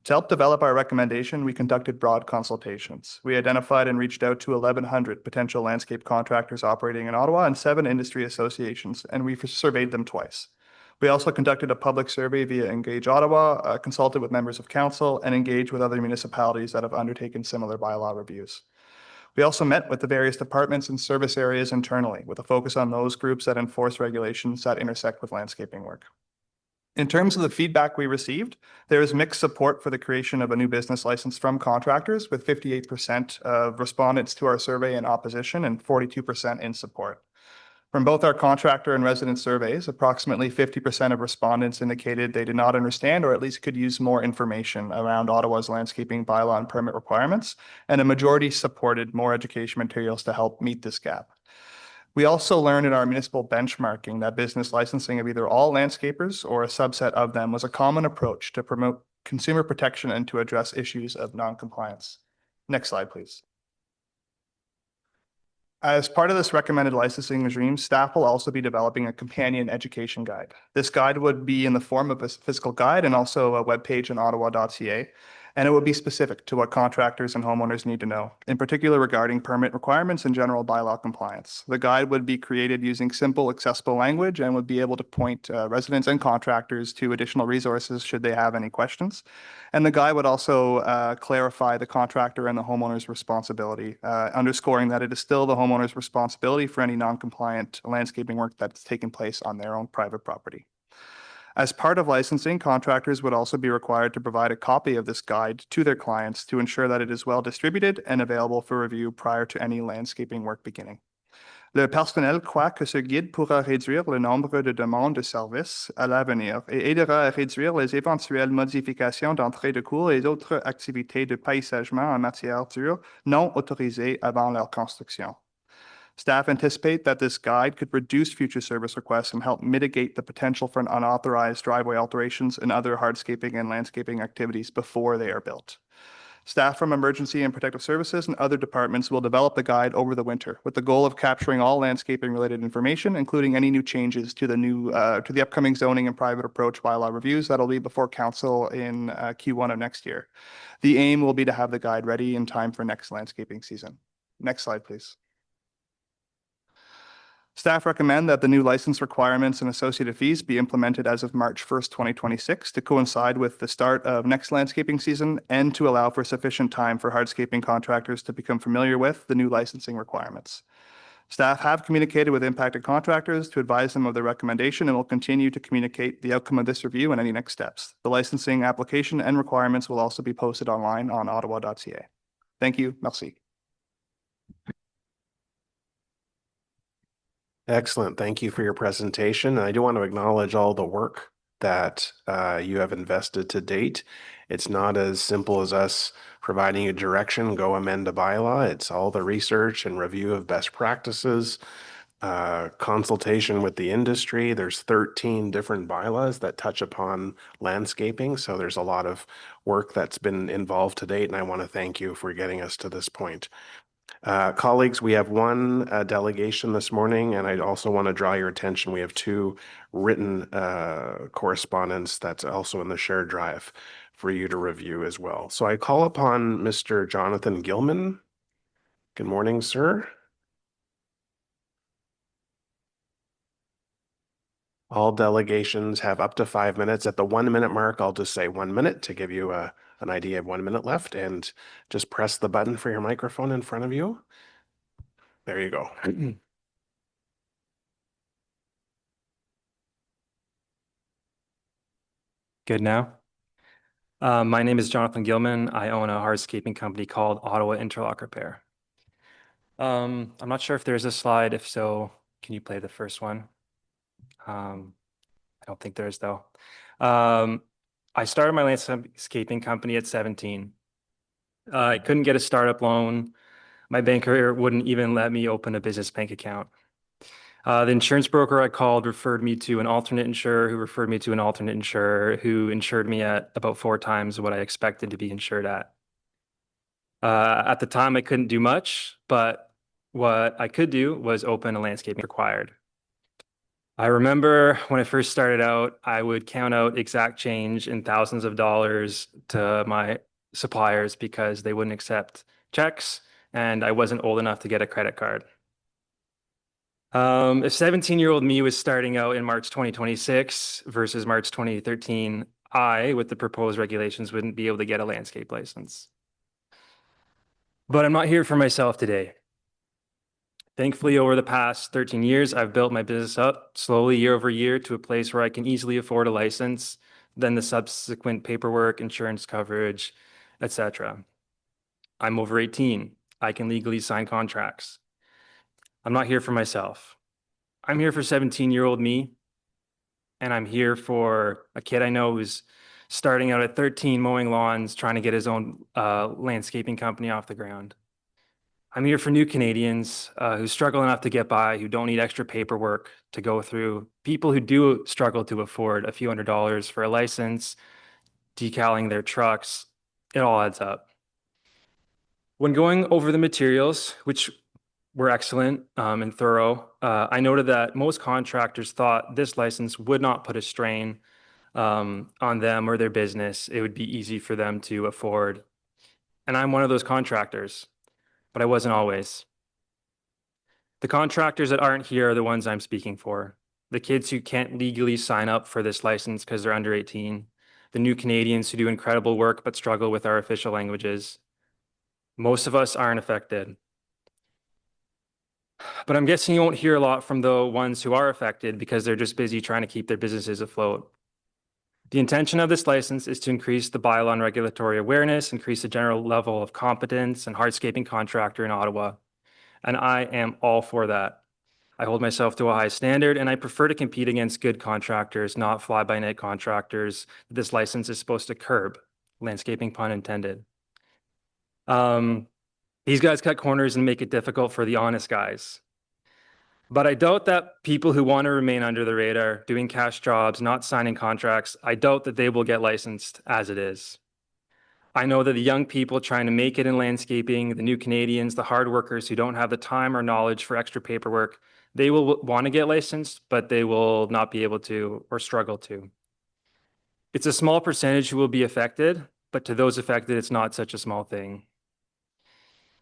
To help develop our recommendation, we conducted broad consultations. We identified and reached out to 1,100 potential landscape contractors operating in Ottawa and 7 industry associations, and we surveyed them twice. We also conducted a public survey via Engage Ottawa, consulted with members of council, and engaged with other municipalities that have undertaken similar bylaw reviews. We also met with the various departments and service areas internally, with a focus on those groups that enforce regulations that intersect with landscaping work. In terms of the feedback we received, there is mixed support for the creation of a new business license from contractors, with 58% of respondents to our survey in opposition and 42% in support. From both our contractor and resident surveys, approximately 50% of respondents indicated they did not understand or at least could use more information around Ottawa's landscaping bylaw and permit requirements, and a majority supported more education materials to help meet this gap. We also learned in our municipal benchmarking that business licensing of either all landscapers or a subset of them was a common approach to promote consumer protection and to address issues of non-compliance. Next slide, please. As part of this recommended licensing regime, staff will also be developing a companion education guide. This guide would be in the form of a physical guide and also a webpage on ottawa.ca, and it would be specific to what contractors and homeowners need to know, in particular regarding permit requirements and general bylaw compliance. The guide would be created using simple, accessible language and would be able to point residents and contractors to additional resources should they have any questions. And the guide would also clarify the contractor and the homeowner's responsibility, underscoring that it is still the homeowner's responsibility for any non-compliant landscaping work that's taken place on their own private property. As part of licensing, contractors would also be required to provide a copy of this guide to their clients to ensure that it is well distributed and available for review prior to any landscaping work beginning. Le personnel croit que ce guide pourra réduire le nombre de demandes de services à l'avenir et aidera à réduire les éventuelles modifications d'entrée de cours et d'autres activités de paysagement en matière dure non autorisées avant leur construction. Staff anticipate that this guide could reduce future service requests and help mitigate the potential for unauthorized driveway alterations and other hardscaping and landscaping activities before they are built. Staff from Emergency and Protective Services and other departments will develop the guide over the winter with the goal of capturing all landscaping-related information, including any new changes to the upcoming zoning and private approach bylaw reviews that'll be before council in Q1 of next year. The aim will be to have the guide ready in time for next landscaping season. Next slide, please. Staff recommend that the new license requirements and associated fees be implemented as of March 1st, 2026 to coincide with the start of next landscaping season and to allow for sufficient time for hardscaping contractors to become familiar with the new licensing requirements. Staff have communicated with impacted contractors to advise them of the recommendation and will continue to communicate the outcome of this review and any next steps. The licensing application and requirements will also be posted online on ottawa.ca. Thank you. Merci. Excellent. Thank you for your presentation. I do want to acknowledge all the work that you have invested to date. It's not as simple as us providing a direction, go amend a bylaw. It's all the research and review of best practices, consultation with the industry. There's 13 different bylaws that touch upon landscaping. So there's a lot of work that's been involved to date, and I want to thank you for getting us to this point. Colleagues, we have one delegation this morning, and I also want to draw your attention. We have two written correspondence that's also in the shared drive for you to review as well. So I call upon Mr. Jonathan Gilman. Good morning, sir. All delegations have up to 5 minutes. At the 1 minute mark, I'll just say 1 minute to give you an idea of 1 minute left, and just press the button for your microphone in front of you. There you go. Good now. My name is Jonathan Gilman. I own a hardscaping company called Ottawa Interlock Repair. I'm not sure if there's a slide. If so, can you play the first one? I don't think there is though. I started my landscaping company at 17. I couldn't get a startup loan. My banker wouldn't even let me open a business bank account. The insurance broker I called referred me to an alternate insurer who referred me to an alternate insurer who insured me at about 4 times what I expected to be insured at. At the time, I couldn't do much, but what I could do was open a landscaping required. I remember when I first started out, I would count out exact change in thousands of dollars to my suppliers because they wouldn't accept checks and I wasn't old enough to get a credit card. If 17-year-old me was starting out in March 2026 versus March 2013, I, with the proposed regulations, wouldn't be able to get a landscape license. But I'm not here for myself today. Thankfully, over the past 13 years, I've built my business up slowly year over year to a place where I can easily afford a license, then the subsequent paperwork, insurance coverage, etc. I'm over 18. I can legally sign contracts. I'm not here for myself. I'm here for 17-year-old me, and I'm here for a kid I know who's starting out at 13 mowing lawns, trying to get his own landscaping company off the ground. I'm here for new Canadians who struggle enough to get by, who don't need extra paperwork to go through, people who do struggle to afford a few $100s for a license, decaling their trucks. It all adds up. When going over the materials, which were excellent and thorough, I noted that most contractors thought this license would not put a strain on them or their business. It would be easy for them to afford. And I'm one of those contractors, but I wasn't always. The contractors that aren't here are the ones I'm speaking for. The kids who can't legally sign up for this license because they're under 18. The new Canadians who do incredible work but struggle with our official languages. Most of us aren't affected. But I'm guessing you won't hear a lot from the ones who are affected because they're just busy trying to keep their businesses afloat. The intention of this license is to increase the bylaw and regulatory awareness, increase the general level of competence and hardscaping contractor in Ottawa. And I am all for that. I hold myself to a high standard, and I prefer to compete against good contractors, not fly-by-night contractors that this license is supposed to curb, landscaping pun intended. These guys cut corners and make it difficult for the honest guys. But I doubt that people who want to remain under the radar, doing cash jobs, not signing contracts, I doubt that they will get licensed as it is. I know that the young people trying to make it in landscaping, the new Canadians, the hard workers who don't have the time or knowledge for extra paperwork, they will want to get licensed, but they will not be able to or struggle to. It's a small percentage who will be affected, but to those affected, it's not such a small thing.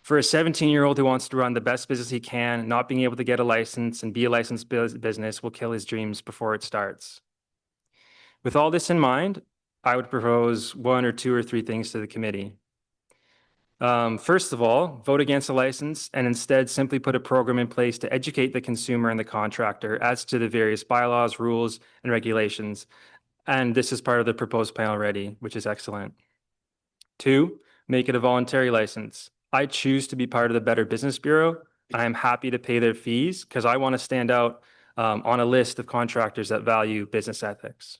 For a 17-year-old who wants to run the best business he can, not being able to get a license and be a licensed business will kill his dreams before it starts. With all this in mind, I would propose 1 or 2 or 3 things to the committee. First of all, vote against a license and instead simply put a program in place to educate the consumer and the contractor as to the various bylaws, rules, and regulations. And this is part of the proposed plan already, which is excellent. 2, make it a voluntary license. I choose to be part of the Better Business Bureau. I am happy to pay their fees because I want to stand out on a list of contractors that value business ethics.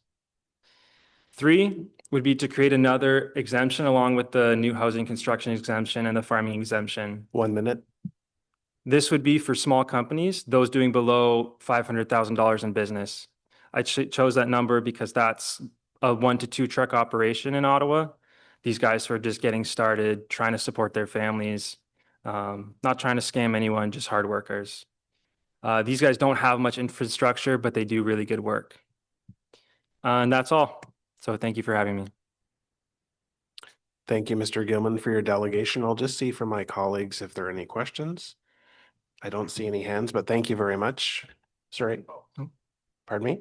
3 would be to create another exemption along with the new housing construction exemption and the farming exemption. 1 minute. This would be for small companies, those doing below $500,000 in business. I chose that number because that's a 1 to 2 truck operation in Ottawa. These guys are just getting started, trying to support their families, not trying to scam anyone, just hard workers. These guys don't have much infrastructure, but they do really good work. And that's all. So thank you for having me. Thank you, Mr. Gilman, for your delegation. I'll just see from my colleagues if there are any questions. I don't see any hands, but thank you very much. Sorry. Pardon me?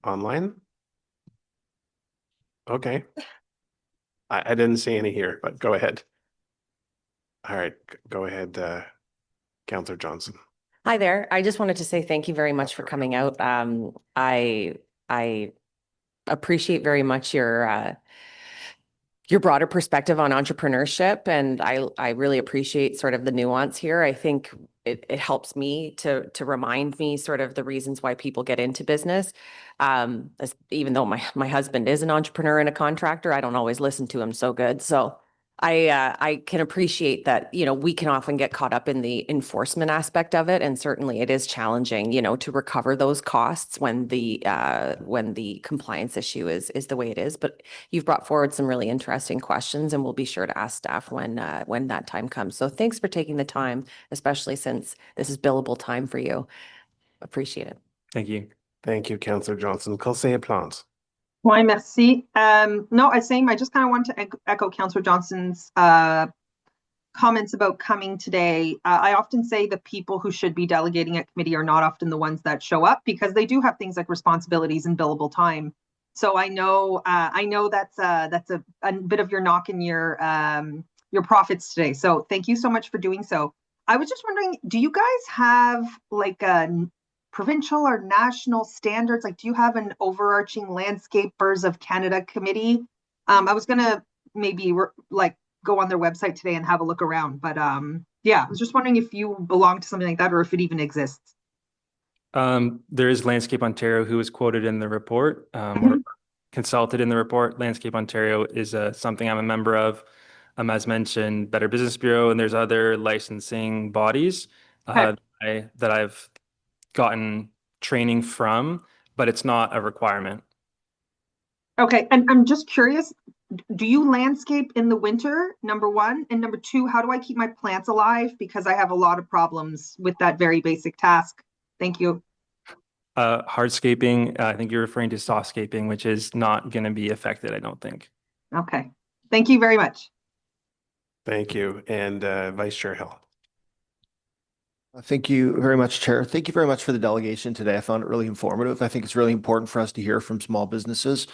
Online? Okay. I didn't see any here, but go ahead. All right, go ahead, Councillor Johnson. Hi there. I just wanted to say thank you very much for coming out. I appreciate very much your broader perspective on entrepreneurship, and I really appreciate sort of the nuance here. I think it helps me to remind me sort of the reasons why people get into business. Even though my husband is an entrepreneur and a contractor, I don't always listen to him so good. So I can appreciate that, you know, we can often get caught up in the enforcement aspect of it. And certainly it is challenging, you know, to recover those costs when the compliance issue is the way it is. But you've brought forward some really interesting questions, and we'll be sure to ask staff when that time comes. So thanks for taking the time, especially since this is billable time for you. Appreciate it. Thank you. Thank you, Councillor Johnson. Conseiller Plante. Oui, merci. No, I just kind of want to echo Councillor Johnson's comments about coming today. I often say the people who should be delegating at committee are not often the ones that show up because they do have things like responsibilities and billable time. So I know that's a bit of your knock in your profits today. So thank you so much for doing so. I was just wondering, do you guys have like a provincial or national standards? Like, do you have an overarching Landscapers of Canada committee? I was gonna maybe go on their website today and have a look around, but yeah, I was just wondering if you belong to something like that or if it even exists. There is Landscape Ontario who was quoted in the report, or consulted in the report. Landscape Ontario is something I'm a member of. As mentioned, Better Business Bureau, and there's other licensing bodies that I've gotten training from, but it's not a requirement. Okay, and I'm just curious, do you landscape in the winter, number one? And number two, how do I keep my plants alive? Because I have a lot of problems with that very basic task. Thank you. Hardscaping, I think you're referring to softscaping, which is not going to be affected, I don't think. Okay, thank you very much. Thank you. And Vice Chair Hill. Thank you very much, Chair. Thank you very much for the delegation today. I found it really informative. I think it's really important for us to hear from small businesses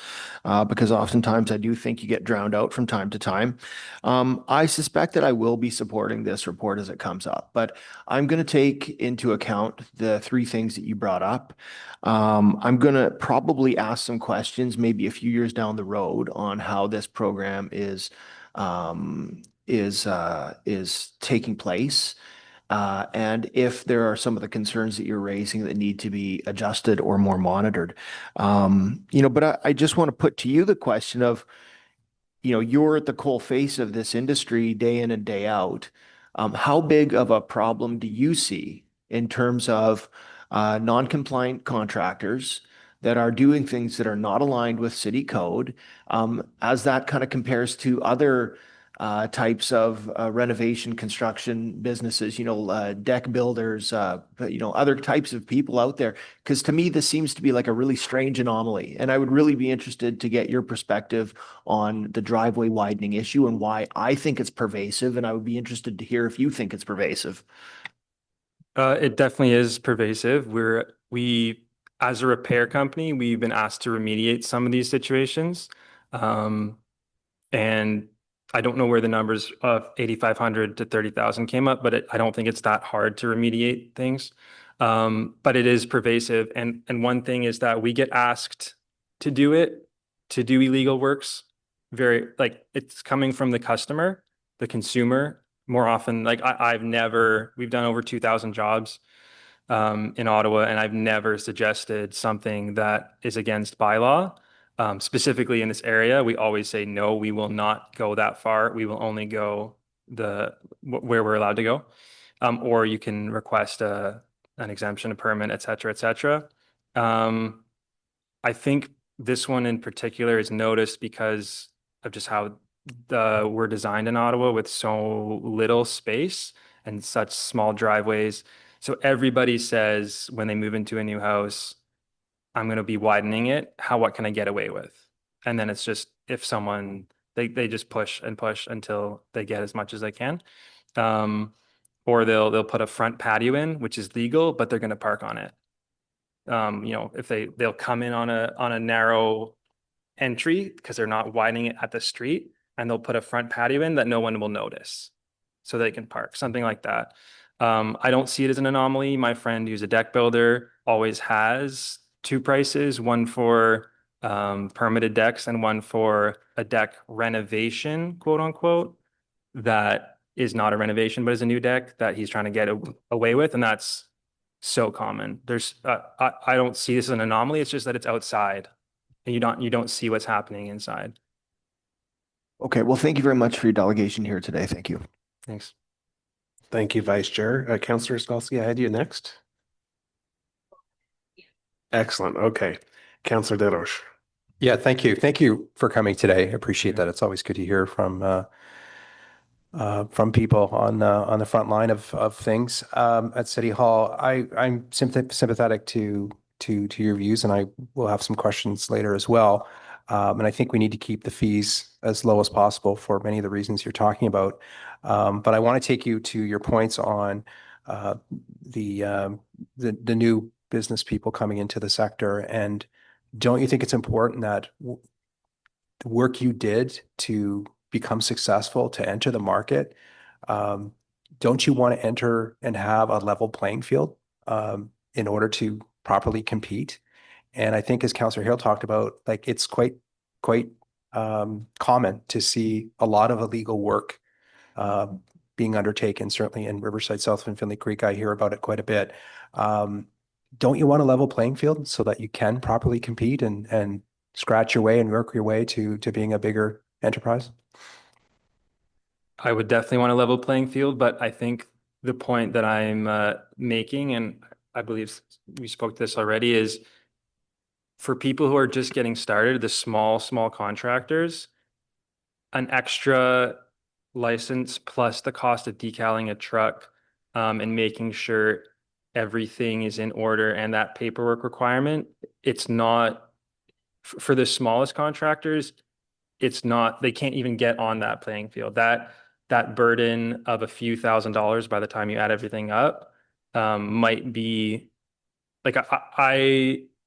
because oftentimes I do think you get drowned out from time to time. I suspect that I will be supporting this report as it comes up, but I'm going to take into account the three things that you brought up. I'm going to probably ask some questions maybe a few years down the road on how this program is taking place. And if there are some of the concerns that you're raising that need to be adjusted or more monitored. But I just want to put to you the question of, you're at the coal face of this industry day in and day out. How big of a problem do you see in terms of non-compliant contractors that are doing things that are not aligned with city code, as that kind of compares to other types of renovation construction businesses, deck builders, other types of people out there? Because to me, this seems to be like a really strange anomaly. And I would really be interested to get your perspective on the driveway widening issue and why I think it's pervasive. And I would be interested to hear if you think it's pervasive. It definitely is pervasive. We, as a repair company, we've been asked to remediate some of these situations. And I don't know where the numbers of 8,500 to 30,000 came up, but I don't think it's that hard to remediate things. But it is pervasive. And one thing is that we get asked to do illegal works. It's coming from the customer, the consumer more often. We've done over 2,000 jobs in Ottawa, and I've never suggested something that is against bylaw. Specifically in this area, we always say, no, we will not go that far. We will only go where we're allowed to go. Or you can request an exemption, a permit, et cetera, et cetera. I think this one in particular is noticed because of just how we're designed in Ottawa with so little space and such small driveways. So everybody says when they move into a new house, I'm going to be widening it. What can I get away with? And then it's just if someone, they just push and push until they get as much as they can. Or they'll put a front patio in, which is legal, but they're going to park on it. If they'll come in on a narrow entry because they're not widening it at the street, and they'll put a front patio in that no one will notice, so they can park, something like that. I don't see it as an anomaly. My friend who's a deck builder always has two prices, one for permitted decks and one for a deck renovation, quote unquote, that is not a renovation, but is a new deck that he's trying to get away with. And that's so common. I don't see this as an anomaly. It's just that it's outside and you don't see what's happening inside. Okay, well, thank you very much for your delegation here today. Thank you. Thanks. Thank you, Vice Chair. Councillor Skalski, I had you next. Excellent. Okay. Councillor Desroches. Yeah, thank you. Thank you for coming today. I appreciate that. It's always good to hear from people on the front line of things at City Hall. I'm sympathetic to your views, and I will have some questions later as well. And I think we need to keep the fees as low as possible for many of the reasons you're talking about. But I want to take you to your points on the new business people coming into the sector. And don't you think it's important that the work you did to become successful, to enter the market, don't you want to enter and have a level playing field in order to properly compete? And I think, as Councillor Hill talked about, it's quite common to see a lot of illegal work being undertaken, certainly in Riverside South and Finley Creek. I hear about it quite a bit. don't you want a level playing field so that you can properly compete and scratch your way and work your way to being a bigger enterprise? I would definitely want a level playing field, but I think the point that I'm making, and I believe we spoke to this already, is for people who are just getting started, the small contractors, an extra license plus the cost of decaling a truck and making sure everything is in order and that paperwork requirement, it's not, for the smallest contractors, it's not, they can't even get on that playing field. That burden of a few $1,000s by the time you add everything up might be like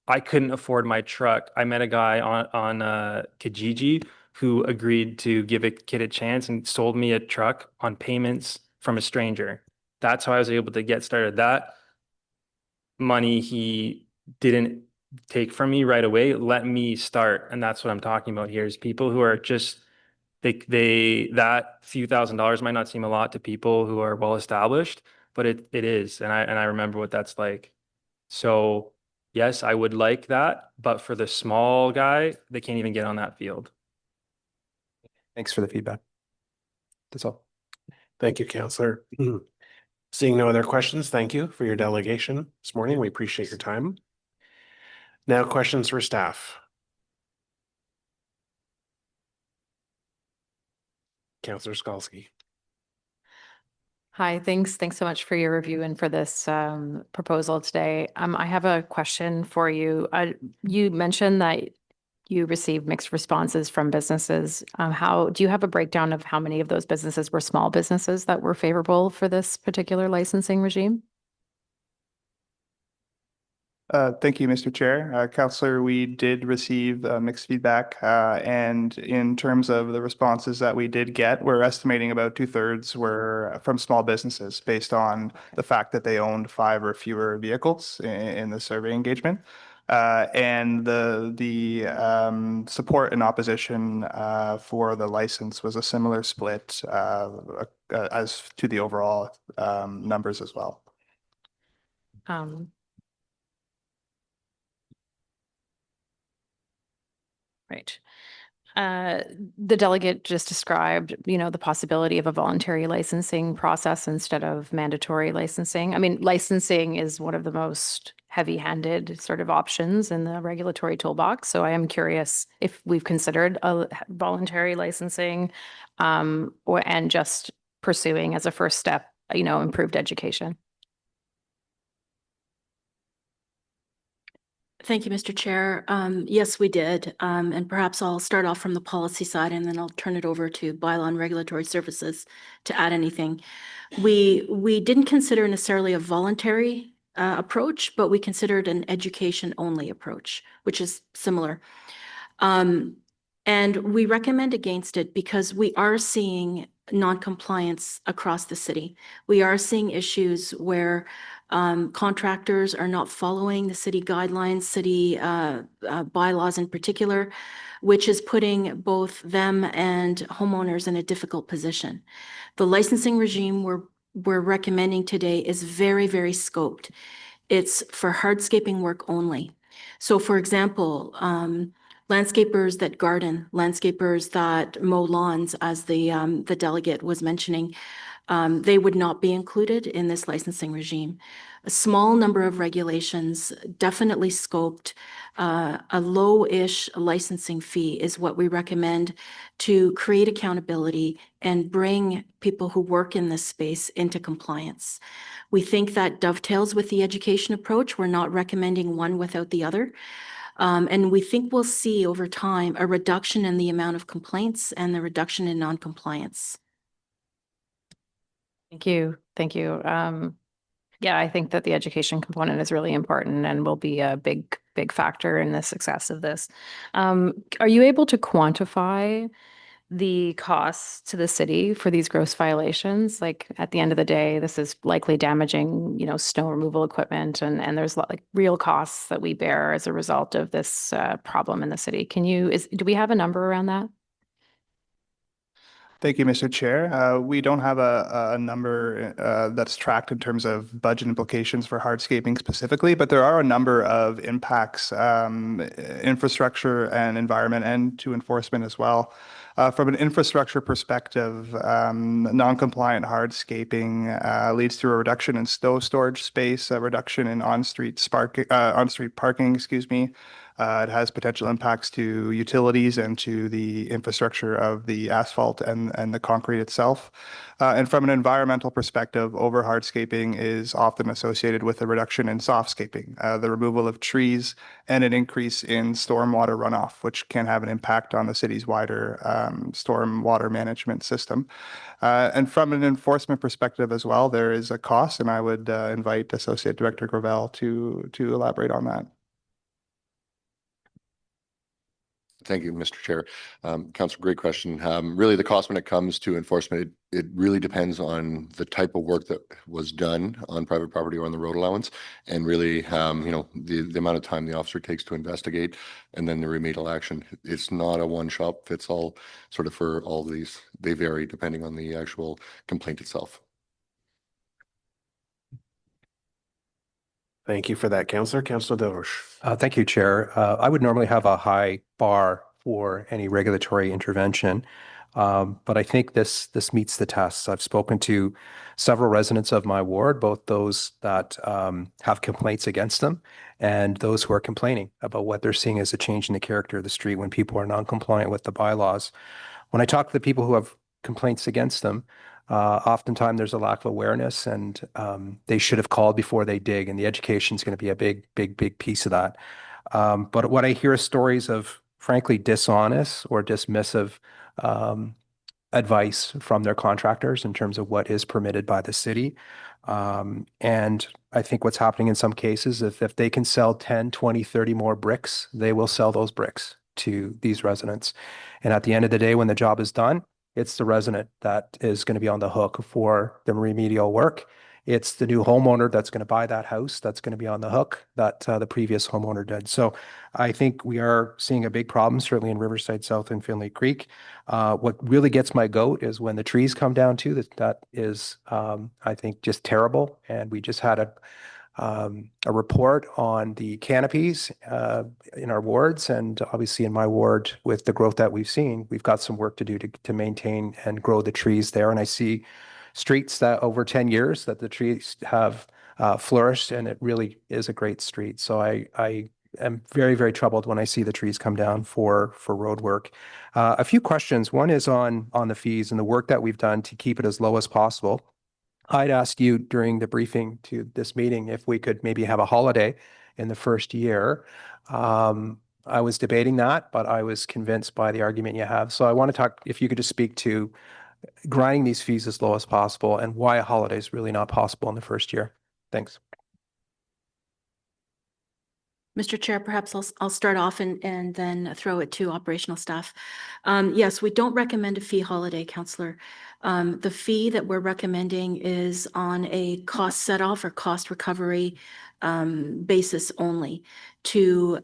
I couldn't afford my truck. I met a guy on Kijiji who agreed to give a kid a chance and sold me a truck on payments from a stranger. That's how I was able to get started. That money he didn't take from me right away, let me start. And that's what I'm talking about here is people who are just that few $1,000s might not seem a lot to people who are well established, but it is. And I remember what that's like. So yes, I would like that, but for the small guy, they can't even get on that field. Thanks for the feedback. That's all. Thank you, Counselor. Seeing no other questions, thank you for your delegation this morning. We appreciate your time. Now, questions for staff. Counselor Skalski. Hi, thanks so much for your review and for this proposal today. I have a question for you. You mentioned that you received mixed responses from businesses. How do you have a breakdown of how many of those businesses were small businesses that were favorable for this particular licensing regime? Thank you, Mr. Chair. Councillor, we did receive mixed feedback, and in terms of the responses that we did get, we're estimating about 2/3 were from small businesses based on the fact that they owned 5 or fewer vehicles in the survey engagement. And the support and opposition for the license was a similar split as to the overall numbers as well. Right. The delegate just described, the possibility of a voluntary licensing process instead of mandatory licensing. I mean, licensing is one of the most heavy-handed sort of options in the regulatory toolbox. So I am curious if we've considered a voluntary licensing and just pursuing as a first step, improved education. Thank you, Mr. Chair. Yes, we did. And perhaps I'll start off from the policy side and then I'll turn it over to Bylaw and Regulatory Services to add anything. We didn't consider necessarily a voluntary approach, but we considered an education-only approach, which is similar. And we recommend against it because we are seeing non-compliance across the city. We are seeing issues where contractors are not following the city guidelines, city bylaws in particular, which is putting both them and homeowners in a difficult position. The licensing regime we're recommending today is very, very scoped. It's for hardscaping work only. So for example, landscapers that garden, landscapers that mow lawns, as the delegate was mentioning, they would not be included in this licensing regime. A small number of regulations, definitely scoped. A low-ish licensing fee is what we recommend to create accountability and bring people who work in this space into compliance. We think that dovetails with the education approach. We're not recommending one without the other. And we think we'll see over time a reduction in the amount of complaints and the reduction in non-compliance. Thank you. Thank you. Yeah, I think that the education component is really important and will be a big factor in the success of this. Are you able to quantify the costs to the city for these gross violations? Like at the end of the day, this is likely damaging, snow removal equipment, and there's like real costs that we bear as a result of this problem in the city. Do we have a number around that? Thank you, Mr. Chair. We don't have a number that's tracked in terms of budget implications for hardscaping specifically, but there are a number of impacts, infrastructure and environment, and to enforcement as well. From an infrastructure perspective, non-compliant hardscaping leads to a reduction in snow storage space, a reduction in on-street parking, excuse me. It has potential impacts to utilities and to the infrastructure of the asphalt and the concrete itself. And from an environmental perspective, over hardscaping is often associated with a reduction in softscaping, the removal of trees, and an increase in stormwater runoff, which can have an impact on the city's wider stormwater management system. And from an enforcement perspective as well, there is a cost, and I would invite Associate Director Gravel to elaborate on that. Thank you, Mr. Chair. Council, great question. Really, the cost when it comes to enforcement, it really depends on the type of work that was done on private property or on the road allowance, and really, the amount of time the officer takes to investigate, and then the remedial action. It's not a one-shop fits all sort of for all of these. They vary depending on the actual complaint itself. Thank you for that, Councillor. Councillor Delroche. Thank you, Chair. I would normally have a high bar for any regulatory intervention, but I think this meets the test. I've spoken to several residents of my ward, both those that have complaints against them and those who are complaining about what they're seeing as a change in the character of the street when people are non-compliant with the bylaws. When I talk to the people who have complaints against them, oftentimes there's a lack of awareness, and they should have called before they dig, and the education is going to be a big piece of that. But what I hear is stories of, frankly, dishonest or dismissive advice from their contractors in terms of what is permitted by the city. And I think what's happening in some cases, if they can sell 10, 20, 30 more bricks, they will sell those bricks to these residents. And at the end of the day, when the job is done, it's the resident that is going to be on the hook for the remedial work. It's the new homeowner that's going to buy that house that's going to be on the hook that the previous homeowner did. So I think we are seeing a big problem, certainly in Riverside South and Finlay Creek. What really gets my goat is when the trees come down too. That is, I think, just terrible. And we just had a report on the canopies in our wards, and obviously in my ward, with the growth that we've seen, we've got some work to do to maintain and grow the trees there. And I see streets that over 10 years that the trees have flourished, and it really is a great street. So I am very troubled when I see the trees come down for road work. A few questions. One is on the fees and the work that we've done to keep it as low as possible. I'd asked you during the briefing to this meeting if we could maybe have a holiday in the first year. I was debating that, but I was convinced by the argument you have. So I want to talk, if you could just speak to grinding these fees as low as possible and why a holiday is really not possible in the first year. Thanks. Mr. Chair, perhaps I'll start off and then throw it to operational staff. Yes, we don't recommend a fee holiday, Councillor. The fee that we're recommending is on a cost set-off or cost recovery basis only to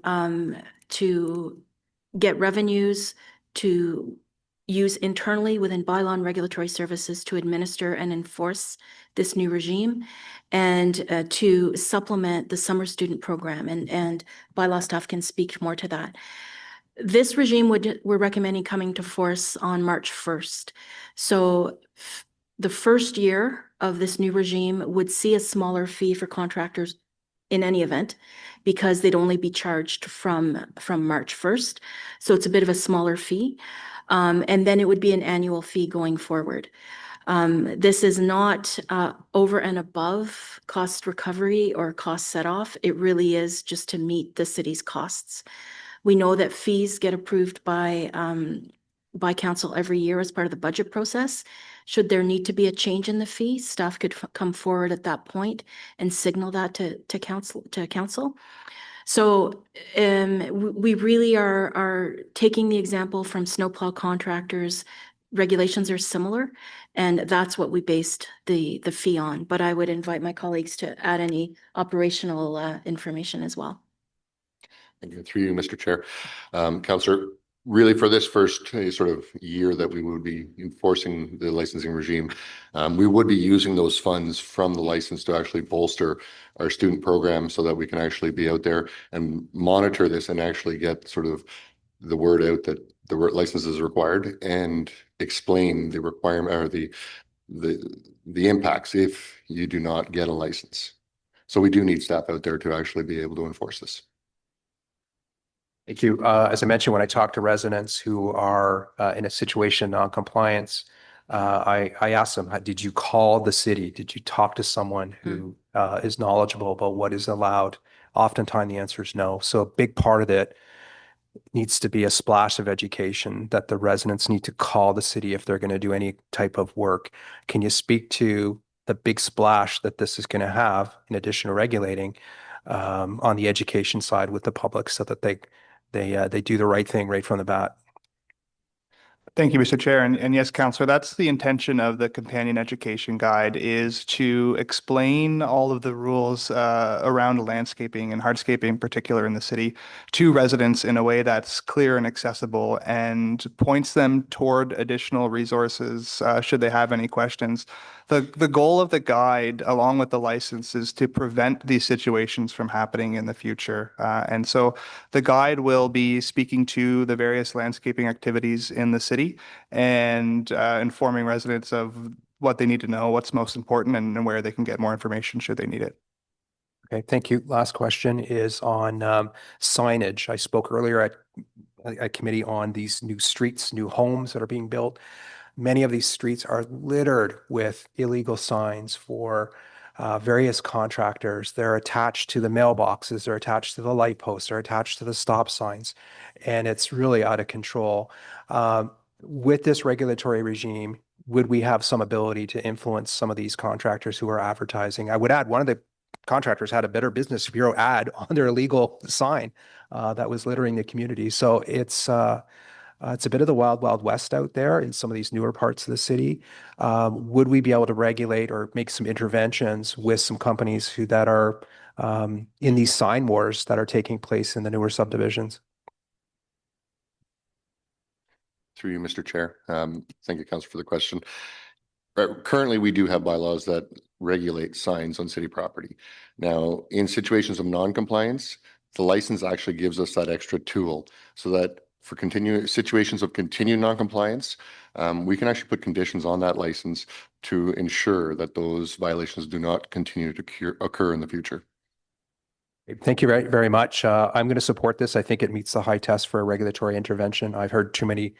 get revenues to use internally within bylaw and regulatory services to administer and enforce this new regime, and to supplement the summer student program, and bylaw staff can speak more to that. This regime we're recommending coming to force on March 1st. So the first year of this new regime would see a smaller fee for contractors in any event, because they'd only be charged from March 1st. So it's a bit of a smaller fee. And then it would be an annual fee going forward. This is not over and above cost recovery or cost set-off. It really is just to meet the city's costs. We know that fees get approved by council every year as part of the budget process. Should there need to be a change in the fee, staff could come forward at that point and signal that to council. So we really are taking the example from snowplow contractors. Regulations are similar, and that's what we based the fee on. But I would invite my colleagues to add any operational information as well. Thank you. Through you, Mr. Chair. Councillor, really for this first sort of year that we would be enforcing the licensing regime, we would be using those funds from the license to actually bolster our student program so that we can actually be out there and monitor this and actually get sort of the word out that the license is required and explain the requirement or the impacts if you do not get a license. So we do need staff out there to actually be able to enforce this. Thank you. As I mentioned, when I talk to residents who are in a situation of non-compliance, I ask them, did you call the city? Did you talk to someone who is knowledgeable about what is allowed? Oftentimes the answer is no. So a big part of it needs to be a splash of education that the residents need to call the city if they're going to do any type of work. Can you speak to the big splash that this is going to have in addition to regulating on the education side with the public so that they do the right thing right from the bat? Thank you, Mr. Chair. And yes, Councillor, that's the intention of the companion education guide, is to explain all of the rules around landscaping and hardscaping in particular in the city to residents in a way that's clear and accessible and points them toward additional resources should they have any questions. The goal of the guide, along with the license, is to prevent these situations from happening in the future. And so the guide will be speaking to the various landscaping activities in the city and informing residents of what they need to know, what's most important, and where they can get more information should they need it. Okay, thank you. Last question is on signage. I spoke earlier at committee on these new streets, new homes that are being built. Many of these streets are littered with illegal signs for various contractors. They're attached to the mailboxes, they're attached to the light posts, they're attached to the stop signs, and it's really out of control. With this regulatory regime, would we have some ability to influence some of these contractors who are advertising? I would add one of the contractors had a Better Business Bureau ad on their illegal sign that was littering the community. So it's a bit of the wild, wild west out there in some of these newer parts of the city. Would we be able to regulate or make some interventions with some companies that are in these sign wars that are taking place in the newer subdivisions? Through you, Mr. Chair. Thank you, Councillor, for the question. Currently, we do have bylaws that regulate signs on city property. Now, in situations of non-compliance, the license actually gives us that extra tool so that for situations of continued non-compliance, we can actually put conditions on that license to ensure that those violations do not continue to occur in the future. Thank you very, very much. I'm going to support this. I think it meets the high test for a regulatory intervention. I've heard too many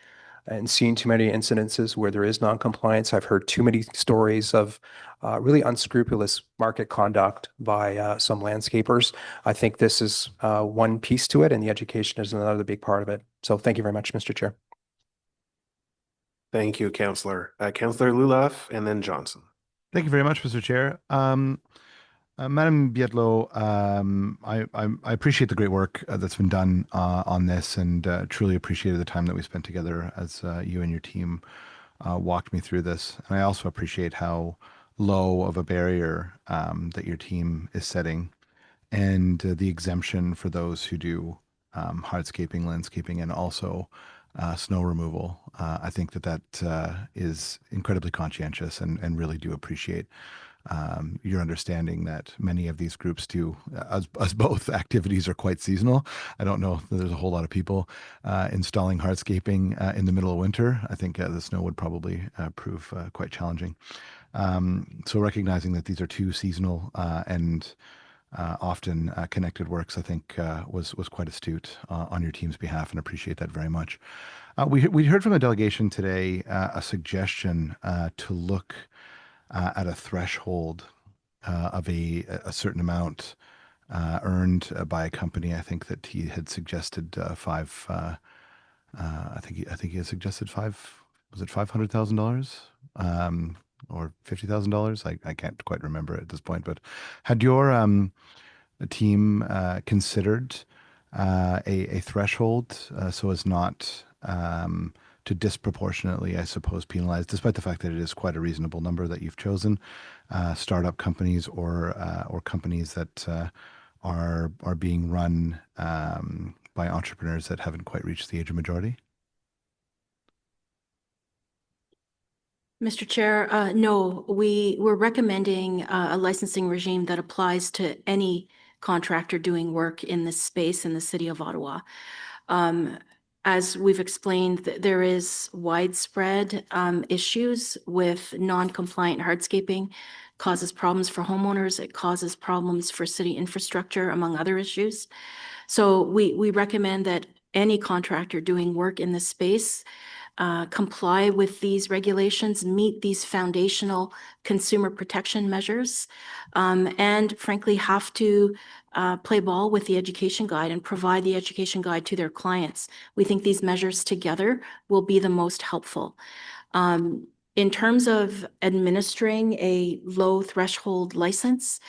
and seen too many incidences where there is non-compliance. I've heard too many stories of really unscrupulous market conduct by some landscapers. I think this is one piece to it, and the education is another big part of it. So thank you very much, Mr. Chair. Thank you, Councillor. Councillor Lulaf and then Johnson. Thank you very much, Mr. Chair. Madam Bietlo, I appreciate the great work that's been done on this, and truly appreciated the time that we spent together as you and your team walked me through this. And I also appreciate how low of a barrier that your team is setting, and the exemption for those who do hardscaping, landscaping, and also snow removal. I think that is incredibly conscientious, and really do appreciate your understanding that many of these groups do, as both activities are quite seasonal. I don't know that there's a whole lot of people installing hardscaping in the middle of winter. I think the snow would probably prove quite challenging. So recognizing that these are two seasonal and often connected works, I think was quite astute on your team's behalf, and appreciate that very much. We heard from a delegation today a suggestion to look at a threshold of a certain amount earned by a company. I think that he had suggested five. I think he had suggested five. Was it $500,000 or $50,000? I can't quite remember at this point. But had your team considered a threshold so as not to disproportionately, I suppose, penalize, despite the fact that it is quite a reasonable number that you've chosen, startup companies or companies that are being run by entrepreneurs that haven't quite reached the age of majority? Mr. Chair, no, we're recommending a licensing regime that applies to any contractor doing work in this space in the city of Ottawa. As we've explained, there is widespread issues with non-compliant hardscaping, causes problems for homeowners, it causes problems for city infrastructure, among other issues. So we recommend that any contractor doing work in this space comply with these regulations, meet these foundational consumer protection measures, and frankly have to play ball with the education guide and provide the education guide to their clients. We think these measures together will be the most helpful. In terms of administering a low threshold license,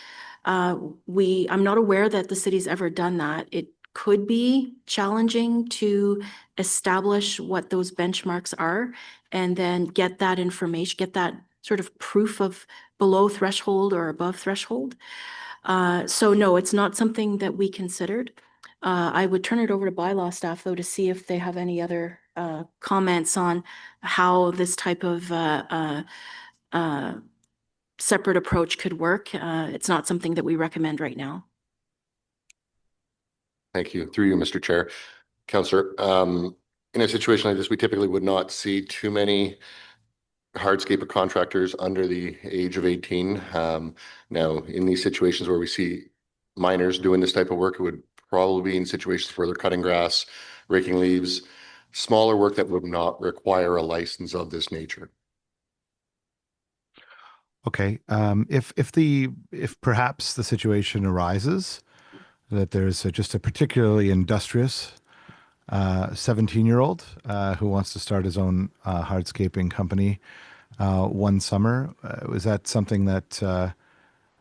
I'm not aware that the city's ever done that. It could be challenging to establish what those benchmarks are and then get that information, get that sort of proof of below threshold or above threshold. So no, it's not something that we considered. I would turn it over to bylaw staff though to see if they have any other comments on how this type of separate approach could work. It's not something that we recommend right now. Thank you. Through you, Mr. Chair. Councillor, in a situation like this, we typically would not see too many hardscape contractors under the age of 18. Now, in these situations where we see minors doing this type of work, it would probably be in situations where they're cutting grass, raking leaves, smaller work that would not require a license of this nature. Okay. If perhaps the situation arises that there's just a particularly industrious 17-year-old who wants to start his own hardscaping company one summer, is that something that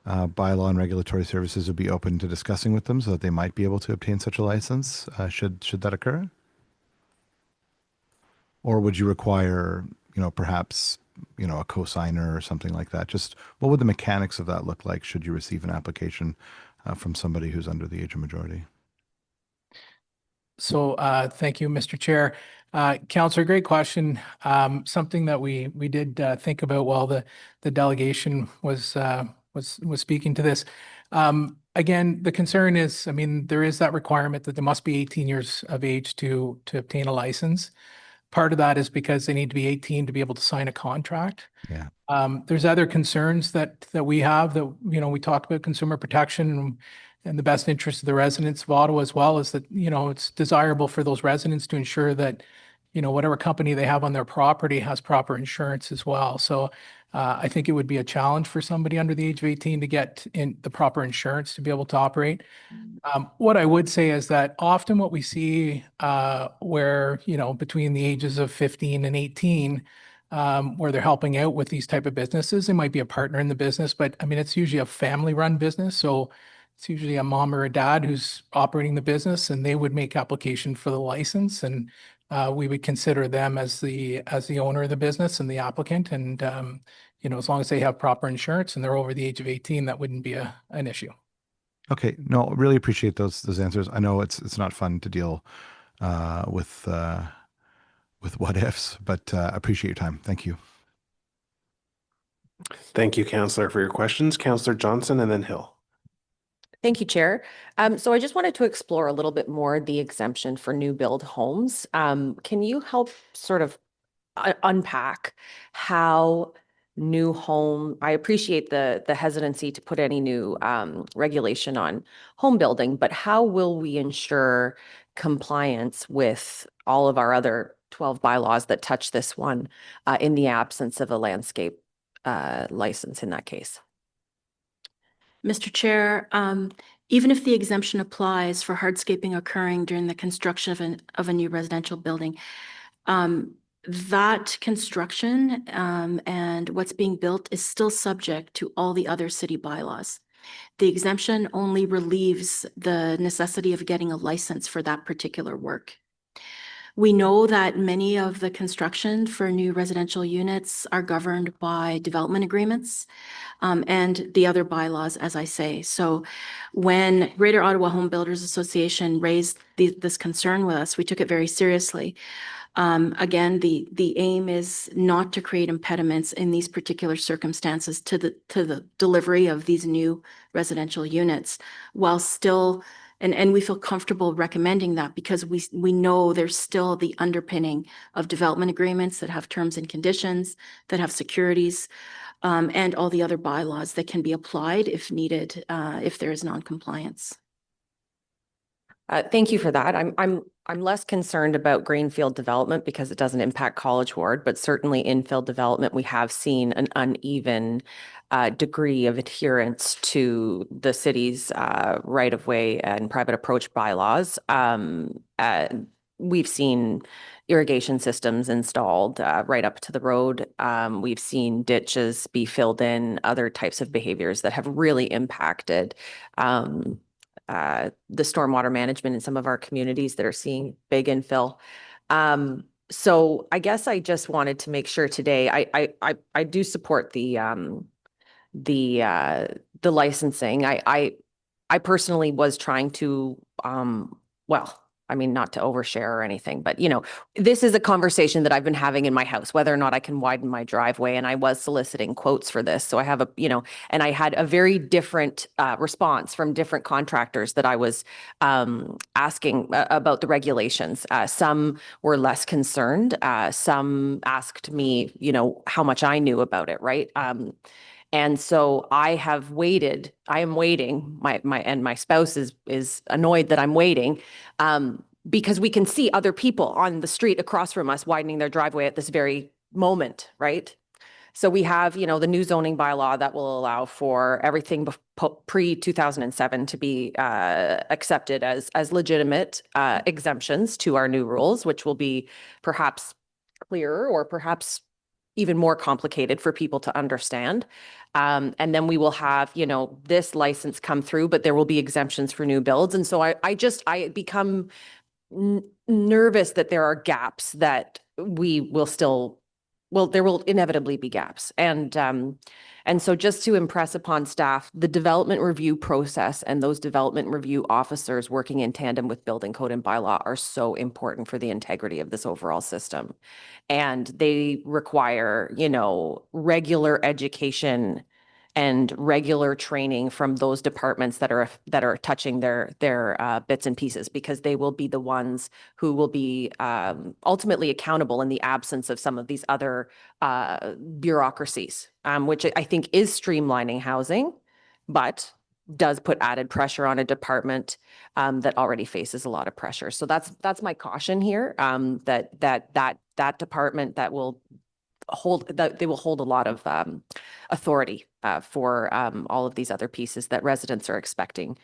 bylaw and regulatory services would be open to discussing with them so that they might be able to obtain such a license should that occur? Or would you require, perhaps, a co-signer or something like that? Just what would the mechanics of that look like should you receive an application from somebody who's under the age of majority? So thank you, Mr. Chair. Councillor, great question. Something that we did think about while the delegation was speaking to this. Again, the concern is, I mean, there is that requirement that they must be 18 years of age to obtain a license. Part of that is because they need to be 18 to be able to sign a contract. Yeah. There's other concerns that we have that, we talked about consumer protection and the best interest of the residents of Ottawa as well, is that, it's desirable for those residents to ensure that, whatever company they have on their property has proper insurance as well. So I think it would be a challenge for somebody under the age of 18 to get in the proper insurance to be able to operate. What I would say is that often what we see where, between the ages of 15 and 18, where they're helping out with these type of businesses, they might be a partner in the business, but I mean, it's usually a family-run business. So it's usually a mom or a dad who's operating the business, and they would make application for the license, and we would consider them as the owner of the business and the applicant. And as long as they have proper insurance and they're over the age of 18, that wouldn't be an issue. Okay. No, really appreciate those answers. I know it's not fun to deal with what ifs, but appreciate your time. Thank you. Thank you, Councillor, for your questions. Councillor Johnson and then Hill. Thank you, Chair. So I just wanted to explore a little bit more the exemption for new build homes. Can you help sort of unpack how new home, I appreciate the hesitancy to put any new regulation on home building, but how will we ensure compliance with all of our other 12 bylaws that touch this one in the absence of a landscape license in that case? Mr. Chair, even if the exemption applies for hardscaping occurring during the construction of a new residential building, that construction and what's being built is still subject to all the other city bylaws. The exemption only relieves the necessity of getting a license for that particular work. We know that many of the construction for new residential units are governed by development agreements and the other bylaws, as I say. So when Greater Ottawa Home Builders Association raised this concern with us, we took it very seriously. Again, the aim is not to create impediments in these particular circumstances to the delivery of these new residential units, while still, and we feel comfortable recommending that because we know there's still the underpinning of development agreements that have terms and conditions, that have securities, and all the other bylaws that can be applied if needed, if there is non-compliance. Thank you for that. I'm less concerned about greenfield development because it doesn't impact College Ward, but certainly infill development, we have seen an uneven degree of adherence to the city's right-of-way and private approach bylaws. We've seen irrigation systems installed right up to the road. We've seen ditches be filled in, other types of behaviors that have really impacted the stormwater management in some of our communities that are seeing big infill. So I guess I just wanted to make sure today, I do support the licensing. I personally was trying to, well, I mean, not to overshare or anything, but this is a conversation that I've been having in my house, whether or not I can widen my driveway. And I was soliciting quotes for this. So I have and I had a very different response from different contractors that I was asking about the regulations. Some were less concerned. Some asked me, how much I knew about it, right? And so I am waiting. My spouse is annoyed that I'm waiting because we can see other people on the street across from us widening their driveway at this very moment, right? So we have, the new zoning bylaw that will allow for everything pre-2007 to be accepted as legitimate exemptions to our new rules, which will be perhaps clearer or perhaps even more complicated for people to understand. And then we will have, this license come through, but there will be exemptions for new builds. And so I become nervous that there are gaps that we will still, there will inevitably be gaps. And so just to impress upon staff, the development review process and those development review officers working in tandem with building code and bylaw are so important for the integrity of this overall system. And they require, regular education and regular training from those departments that are touching their bits and pieces, because they will be the ones who will be ultimately accountable in the absence of some of these other bureaucracies, which I think is streamlining housing, but does put added pressure on a department that already faces a lot of pressure. So that's my caution here, that department that will hold a lot of authority for all of these other pieces that residents are expecting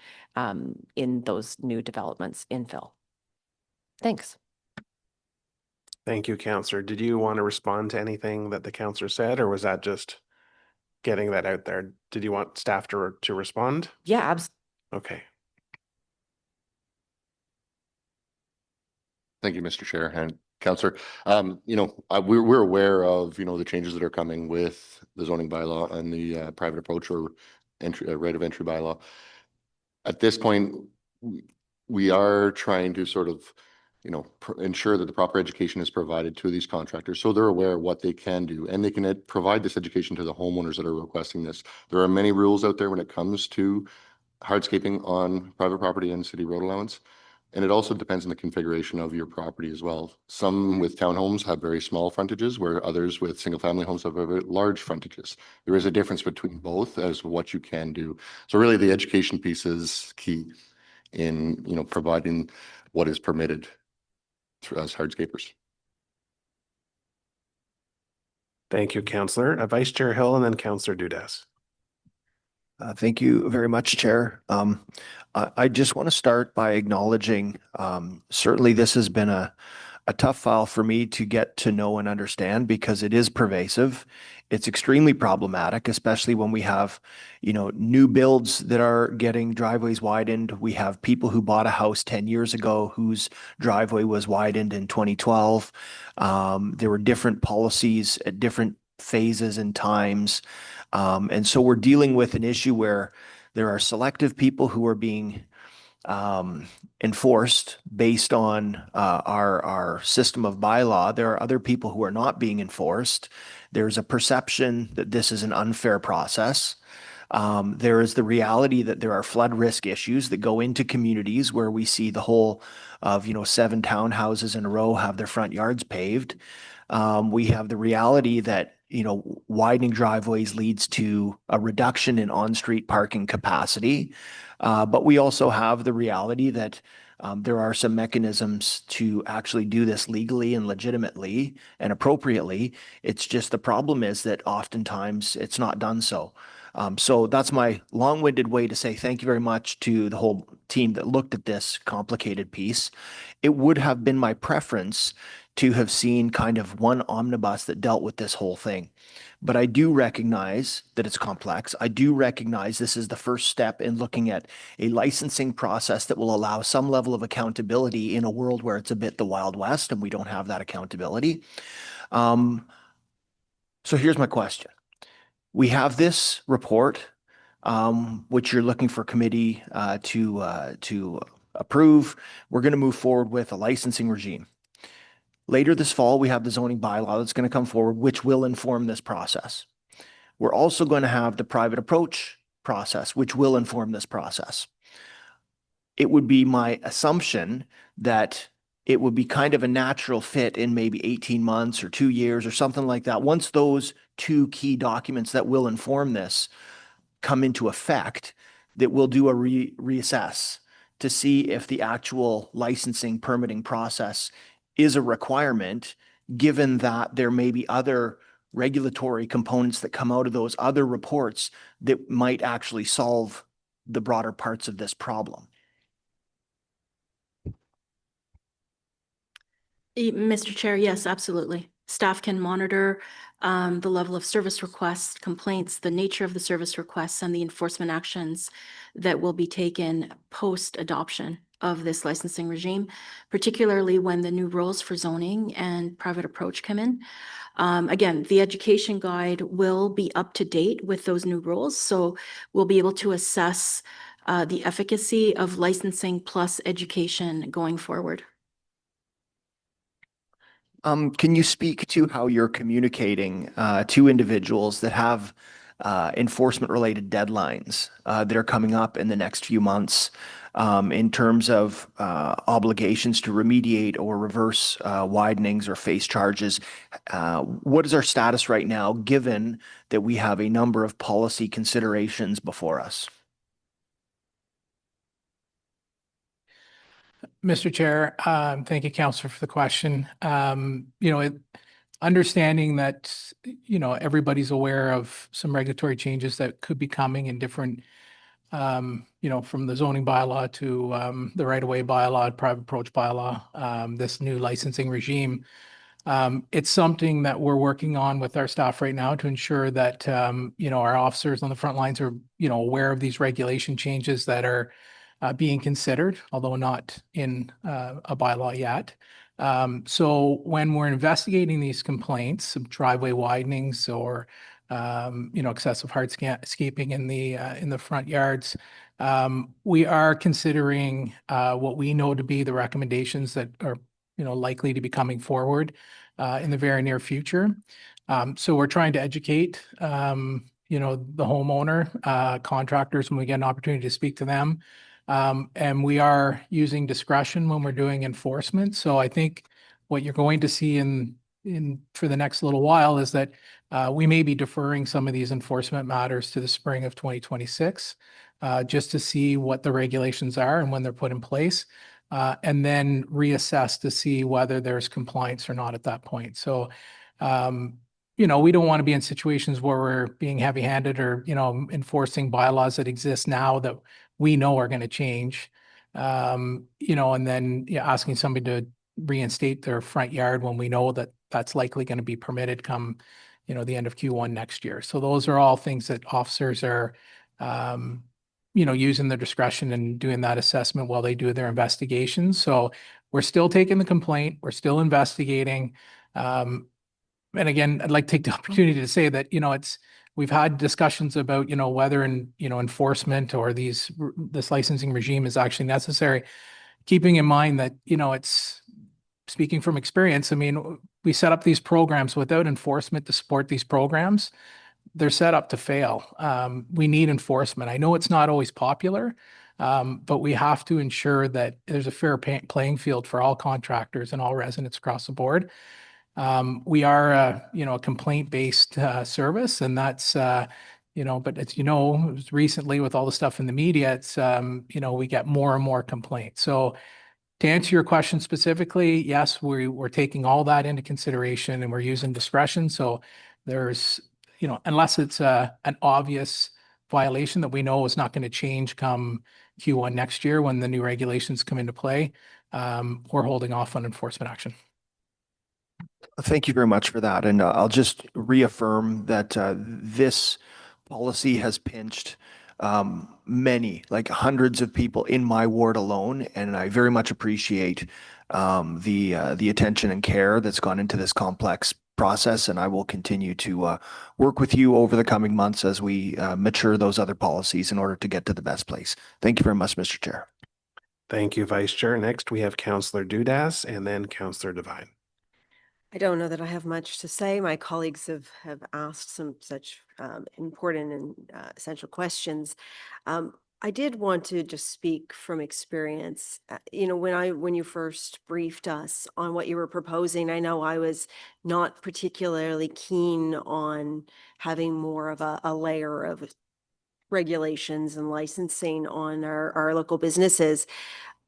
in those new developments infill. Thanks. Thank you, Counselor. Did you want to respond to anything that the counselor said, or was that just getting that out there? Did you want staff to respond? Yeah, absolutely. Okay. Thank you, Mr. Chair and Counselor. We're aware of, the changes that are coming with the zoning bylaw and the private approach or right of entry bylaw. At this point, we are trying to sort of, ensure that the proper education is provided to these contractors so they're aware of what they can do, and they can provide this education to the homeowners that are requesting this. There are many rules out there when it comes to hardscaping on private property and city road allowance. And it also depends on the configuration of your property as well. Some with townhomes have very small frontages, where others with single family homes have very large frontages. There is a difference between both as what you can do. So really the education piece is key in, providing what is permitted as hardscapers. Thank you, Counselor. Vice Chair Hill and then Counselor Dudas. Thank you very much, Chair. I just want to start by acknowledging, certainly this has been a a tough file for me to get to know and understand because it is pervasive. It's extremely problematic, especially when we have, new builds that are getting driveways widened. We have people who bought a house 10 years ago whose driveway was widened in 2012. There were different policies at different phases and times. And so we're dealing with an issue where there are selective people who are being enforced based on our system of bylaw. There are other people who are not being enforced. There's a perception that this is an unfair process. There is the reality that there are flood risk issues that go into communities where we see the whole of 7 townhouses in a row have their front yards paved. We have the reality that widening driveways leads to a reduction in on-street parking capacity. But we also have the reality that there are some mechanisms to actually do this legally and legitimately and appropriately. It's just the problem is that oftentimes it's not done so. So that's my long-winded way to say thank you very much to the whole team that looked at this complicated piece. It would have been my preference to have seen kind of one omnibus that dealt with this whole thing. But I do recognize that it's complex. I do recognize this is the first step in looking at a licensing process that will allow some level of accountability in a world where it's a bit the Wild West and we don't have that accountability. So here's my question. We have this report, which you're looking for committee to approve. We're going to move forward with a licensing regime. Later this fall, we have the zoning bylaw that's going to come forward, which will inform this process. We're also going to have the private approach process, which will inform this process. It would be my assumption that it would be kind of a natural fit in maybe 18 months or 2 years or something like that. Once those 2 key documents that will inform this come into effect, that we'll do a reassess to see if the actual licensing permitting process is a requirement, given that there may be other regulatory components that come out of those other reports that might actually solve the broader parts of this problem. Mr. Chair, yes, absolutely. Staff can monitor the level of service requests, complaints, the nature of the service requests, and the enforcement actions that will be taken post-adoption of this licensing regime, particularly when the new rules for zoning and private approach come in. Again, the education guide will be up to date with those new rules, so we'll be able to assess the efficacy of licensing plus education going forward. Can you speak to how you're communicating to individuals that have enforcement-related deadlines that are coming up in the next few months in terms of obligations to remediate or reverse widenings or face charges? What is our status right now, given that we have a number of policy considerations before us? Mr. Chair, thank you, Councillor, for the question. Understanding that, everybody's aware of some regulatory changes that could be coming in different, from the zoning bylaw to the right-of-way bylaw, private approach bylaw, this new licensing regime. It's something that we're working on with our staff right now to ensure that, our officers on the front lines are, aware of these regulation changes that are being considered, although not in a bylaw yet. So when we're investigating these complaints of driveway widenings or excessive hardscaping in the front yards, we are considering what we know to be the recommendations that are likely to be coming forward in the very near future. So we're trying to educate the homeowner, contractors when we get an opportunity to speak to them. And we are using discretion when we're doing enforcement. So I think what you're going to see for the next little while is that we may be deferring some of these enforcement matters to the spring of 2026, just to see what the regulations are and when they're put in place, and then reassess to see whether there's compliance or not at that point. So, we don't want to be in situations where we're being heavy-handed or, enforcing bylaws that exist now that we know are going to change, and then asking somebody to reinstate their front yard when we know that that's likely going to be permitted come, the end of Q1 next year. So those are all things that officers are, using their discretion and doing that assessment while they do their investigations. So we're still taking the complaint, we're still investigating. And again, I'd like to take the opportunity to say that, we've had discussions about, whether enforcement or this licensing regime is actually necessary, keeping in mind that, it's speaking from experience. I mean, we set up these programs without enforcement to support these programs. They're set up to fail. We need enforcement. I know it's not always popular, but we have to ensure that there's a fair playing field for all contractors and all residents across the board. We are a complaint-based service, and that's but as recently with all the stuff in the media, it's we get more and more complaints. So to answer your question specifically, yes, we're taking all that into consideration and we're using discretion. So there's unless it's an obvious violation that we know is not going to change come Q1 next year when the new regulations come into play, we're holding off on enforcement action. Thank you very much for that. And I'll just reaffirm that this policy has pinched many, like hundreds of people in my ward alone. And I very much appreciate the attention and care that's gone into this complex process. And I will continue to work with you over the coming months as we mature those other policies in order to get to the best place. Thank you very much, Mr. Chair. Thank you, Vice Chair. Next, we have Councillor Dudas and then Councillor Devine. I don't know that I have much to say. My colleagues have asked some such important and essential questions. I did want to just speak from experience. When you first briefed us on what you were proposing, I know I was not particularly keen on having more of a layer of regulations and licensing on our local businesses.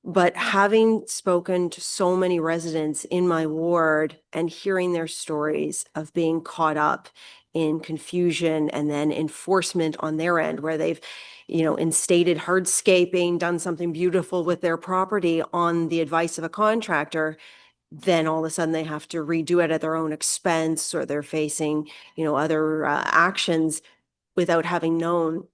But having spoken to so many residents in my ward and hearing their stories of being caught up in confusion and then enforcement on their end, where they've, instated hardscaping, done something beautiful with their property on the advice of a contractor, then all of a sudden they have to redo it at their own expense, or they're facing, other actions without having known.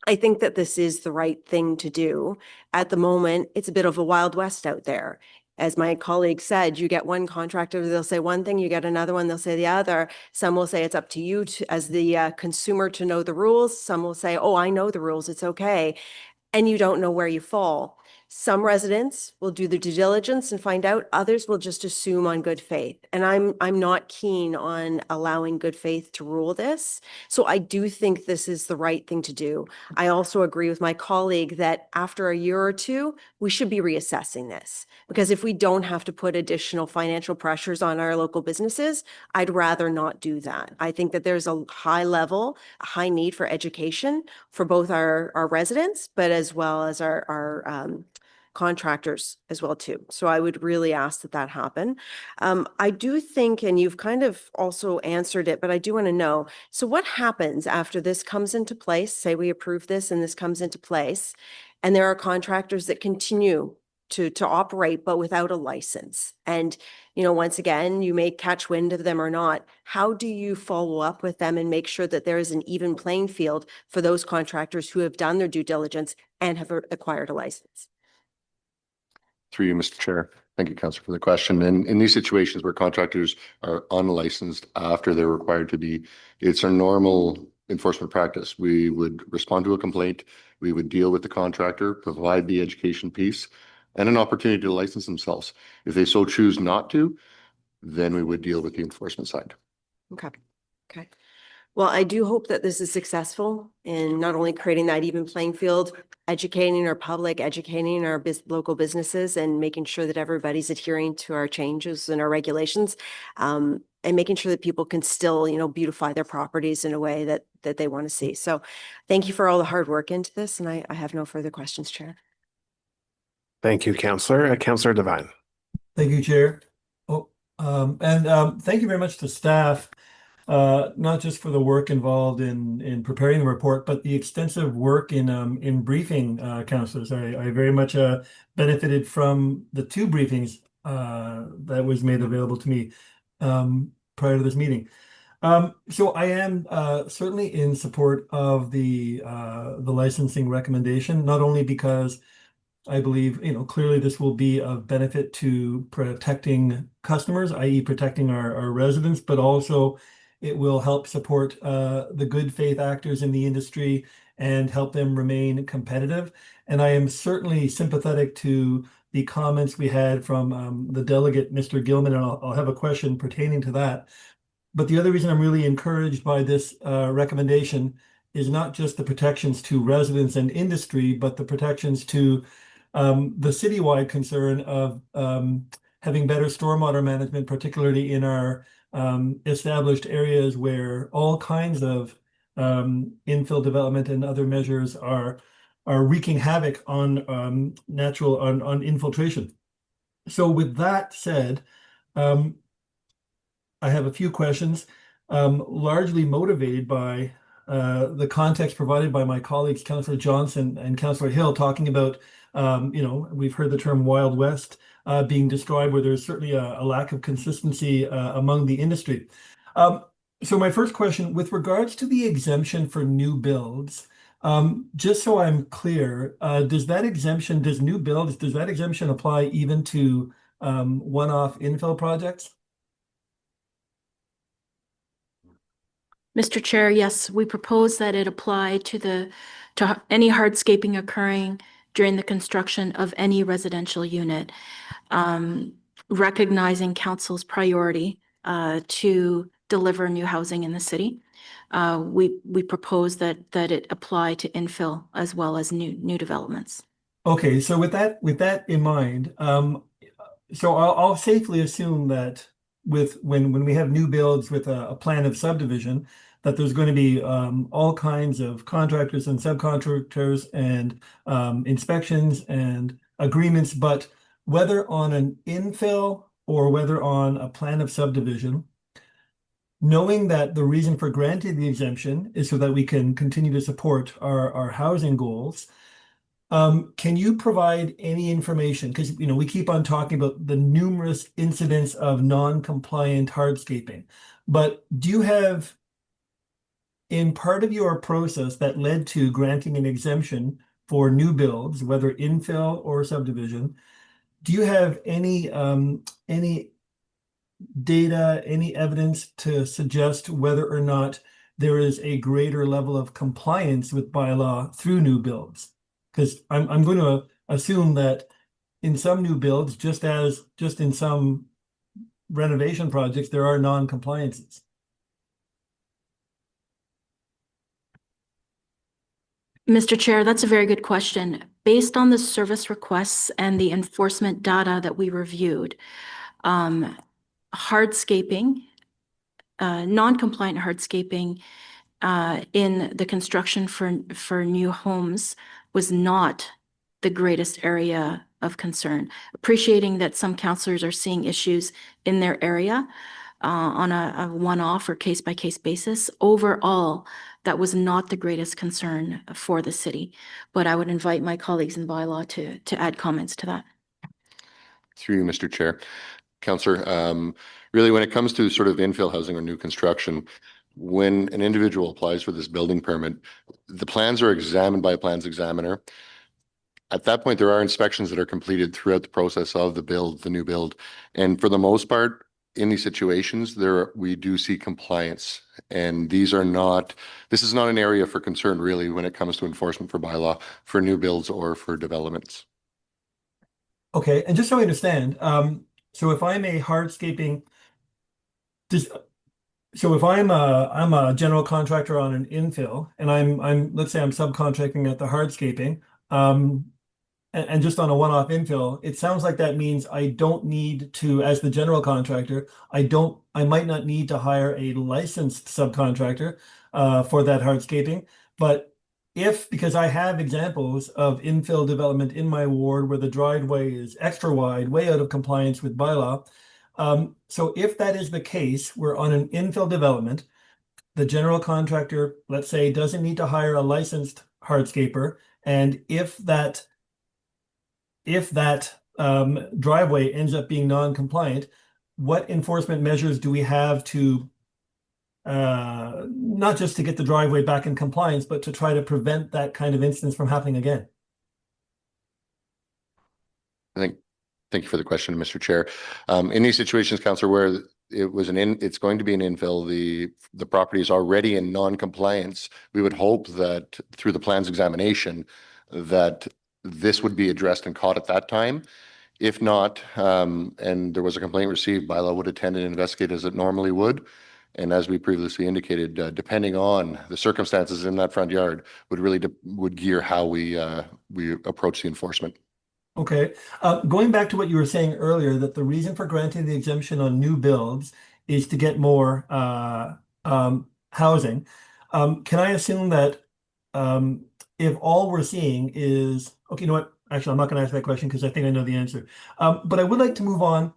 I think that this is the right thing to do. At the moment, it's a bit of a Wild West out there. As my colleague said, you get one contractor, they'll say one thing, you get another one, they'll say the other. Some will say it's up to you as the consumer to know the rules. Some will say, oh, I know the rules, it's okay. And you don't know where you fall. Some residents will do the due diligence and find out. Others will just assume on good faith. And I'm not keen on allowing good faith to rule this. So I do think this is the right thing to do. I also agree with my colleague that after a year or two, we should be reassessing this. Because if we don't have to put additional financial pressures on our local businesses, I'd rather not do that. I think that there's a high need for education for both our residents, but as well as our contractors as well too. So I would really ask that happen. I do think, and you've kind of also answered it, but I do want to know, so what happens after this comes into place? Say we approve this and this comes into place, and there are contractors that continue to operate, but without a license. And, once again, you may catch wind of them or not. How do you follow up with them and make sure that there is an even playing field for those contractors who have done their due diligence and have acquired a license? Through you, Mr. Chair. Thank you, Councillor, for the question. And in these situations where contractors are unlicensed after they're required to be, it's a normal enforcement practice. We would respond to a complaint, we would deal with the contractor, provide the education piece, and an opportunity to license themselves. If they so choose not to, then we would deal with the enforcement side. Okay. Well, I do hope that this is successful in not only creating that even playing field, educating our public, educating our local businesses, and making sure that everybody's adhering to our changes and our regulations, and making sure that people can still, beautify their properties in a way that they want to see. So thank you for all the hard work into this, and I have no further questions, Chair. Thank you, Councillor. Councillor Devine. Thank you, Chair. Thank you very much to staff, not just for the work involved in preparing the report, but the extensive work in briefing councillors. I very much benefited from the two briefings that was made available to me prior to this meeting. So I am certainly in support of the licensing recommendation, not only because I believe, clearly this will be of benefit to protecting customers, i.e. protecting our residents, but also it will help support the good faith actors in the industry and help them remain competitive. And I am certainly sympathetic to the comments we had from the delegate, Mr. Gilman, and I'll have a question pertaining to that. But the other reason I'm really encouraged by this recommendation is not just the protections to residents and industry, but the protections to the citywide concern of having better stormwater management, particularly in our established areas where all kinds of infill development and other measures are wreaking havoc on on infiltration. So with that said, I have a few questions, largely motivated by the context provided by my colleagues, Councillor Johnson and Councillor Hill, talking about, we've heard the term Wild West being described, where there's certainly a lack of consistency among the industry. So my first question, with regards to the exemption for new builds, just so I'm clear, does that exemption apply even to one-off infill projects? Mr. Chair, yes, we propose that it apply to any hardscaping occurring during the construction of any residential unit, recognizing council's priority to deliver new housing in the city. We propose that it apply to infill as well as new developments. Okay, so with that in mind, so I'll safely assume that when we have new builds with a plan of subdivision, that there's going to be all kinds of contractors and subcontractors and inspections and agreements, but whether on an infill or whether on a plan of subdivision, knowing that the reason for granting the exemption is so that we can continue to support our housing goals, can you provide any information? Because we keep on talking about the numerous incidents of non-compliant hardscaping, but do you have, in part of your process that led to granting an exemption for new builds, whether infill or subdivision, do you have any data, any evidence to suggest whether or not there is a greater level of compliance with bylaw through new builds? Because I'm going to assume that in some new builds, just in some renovation projects, there are non-compliances. Mr. Chair, that's a very good question. Based on the service requests and the enforcement data that we reviewed, hardscaping, non-compliant hardscaping in the construction for new homes was not the greatest area of concern. Appreciating that some councillors are seeing issues in their area on a one-off or case-by-case basis. Overall, that was not the greatest concern for the city, but I would invite my colleagues in bylaw to add comments to that. Through you, Mr. Chair. Councillor, really when it comes to sort of infill housing or new construction, when an individual applies for this building permit, the plans are examined by a plans examiner. At that point, there are inspections that are completed throughout the process of the new build. And for the most part, in these situations, we do see compliance. And this is not an area for concern really when it comes to enforcement for bylaw for new builds or for developments. Okay, and just so I understand, so if I'm a hardscaping, so if I'm a general contractor on an infill, and let's say I'm subcontracting at the hardscaping, and just on a one-off infill, it sounds like that means I don't need to, as the general contractor, I might not need to hire a licensed subcontractor for that hardscaping. But because I have examples of infill development in my ward where the driveway is extra wide, way out of compliance with bylaw. So if that is the case, we're on an infill development, the general contractor, let's say, doesn't need to hire a licensed hardscaper. And if that driveway ends up being non-compliant, what enforcement measures do we have to not just to get the driveway back in compliance, but to try to prevent that kind of instance from happening again? Thank you for the question, Mr. Chair. In these situations, Councillor, where it's going to be an infill, the property is already in non-compliance, we would hope that through the plans examination that this would be addressed and caught at that time. If not, and there was a complaint received, bylaw would attend and investigate as it normally would. And as we previously indicated, depending on the circumstances in that front yard, would gear how we approach the enforcement. Okay. Going back to what you were saying earlier, that the reason for granting the exemption on new builds is to get more housing. Can I assume that if all we're seeing is, okay, you know what? Actually, I'm not going to ask that question because I think I know the answer. But I would like to move on.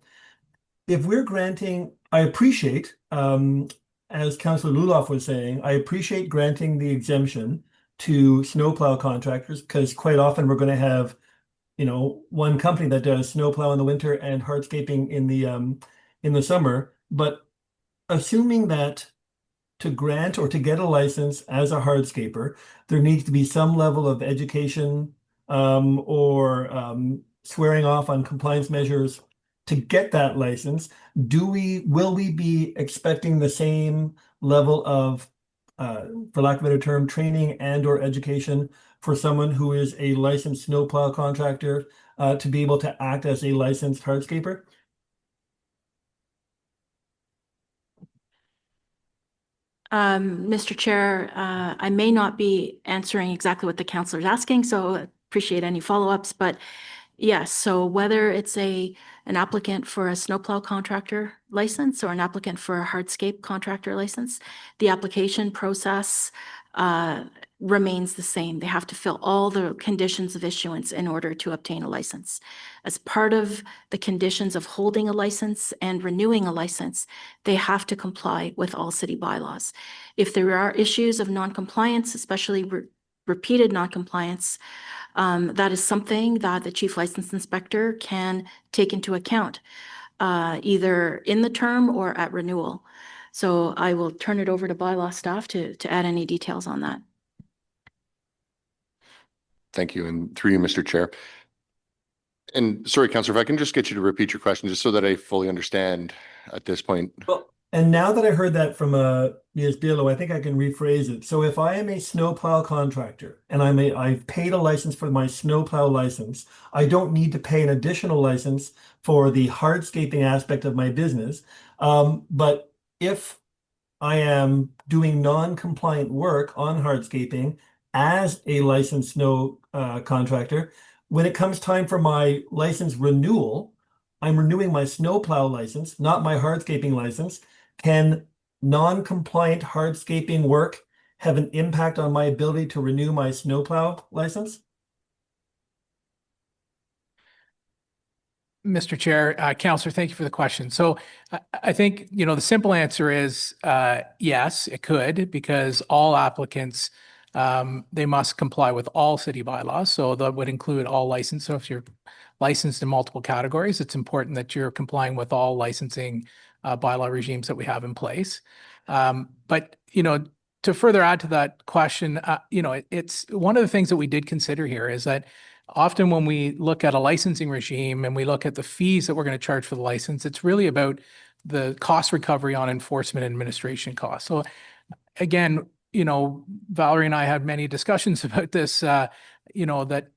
If we're granting, I appreciate, as Councillor Luloff was saying, I appreciate granting the exemption to snowplow contractors because quite often we're going to have, you know, one company that does snowplow in the winter and hardscaping in the summer. But assuming that to grant or to get a license as a hardscaper, there needs to be some level of education or swearing off on compliance measures to get that license. Will we be expecting the same level of, for lack of a better term, training and or education for someone who is a licensed snowplow contractor to be able to act as a licensed hardscaper? Mr. Chair, I may not be answering exactly what the councillor is asking, so appreciate any follow-ups, but yes, so whether it's an applicant for a snowplow contractor license or an applicant for a hardscape contractor license, the application process remains the same. They have to fill all the conditions of issuance in order to obtain a license. As part of the conditions of holding a license and renewing a license, they have to comply with all city bylaws. If there are issues of non-compliance, especially repeated non-compliance, that is something that the chief license inspector can take into account, either in the term or at renewal. So I will turn it over to bylaw staff to add any details on that. Thank you. And through you, Mr. Chair. And sorry, Councillor, if I can just get you to repeat your question just so that I fully understand at this point. Well, and now that I heard that from Ms. Bielo, I think I can rephrase it. So if I am a snowplow contractor and I've paid a license for my snowplow license, I don't need to pay an additional license for the hardscaping aspect of my business. But if I am doing non-compliant work on hardscaping as a licensed snow contractor, when it comes time for my license renewal, I'm renewing my snowplow license, not my hardscaping license. Can non-compliant hardscaping work have an impact on my ability to renew my snowplow license? Mr. Chair, Councillor, thank you for the question. So I think, you know, the simple answer is yes, it could, because all applicants, they must comply with all city bylaws. So that would include all license. So if you're licensed in multiple categories, it's important that you're complying with all licensing bylaw regimes that we have in place. But, you know, to further add to that question, you know, it's one of the things that we did consider here is that often when we look at a licensing regime and we look at the fees that we're going to charge for the license, it's really about the cost recovery on enforcement and administration costs. So again, you know, Valerie and I had many discussions about this, you know, that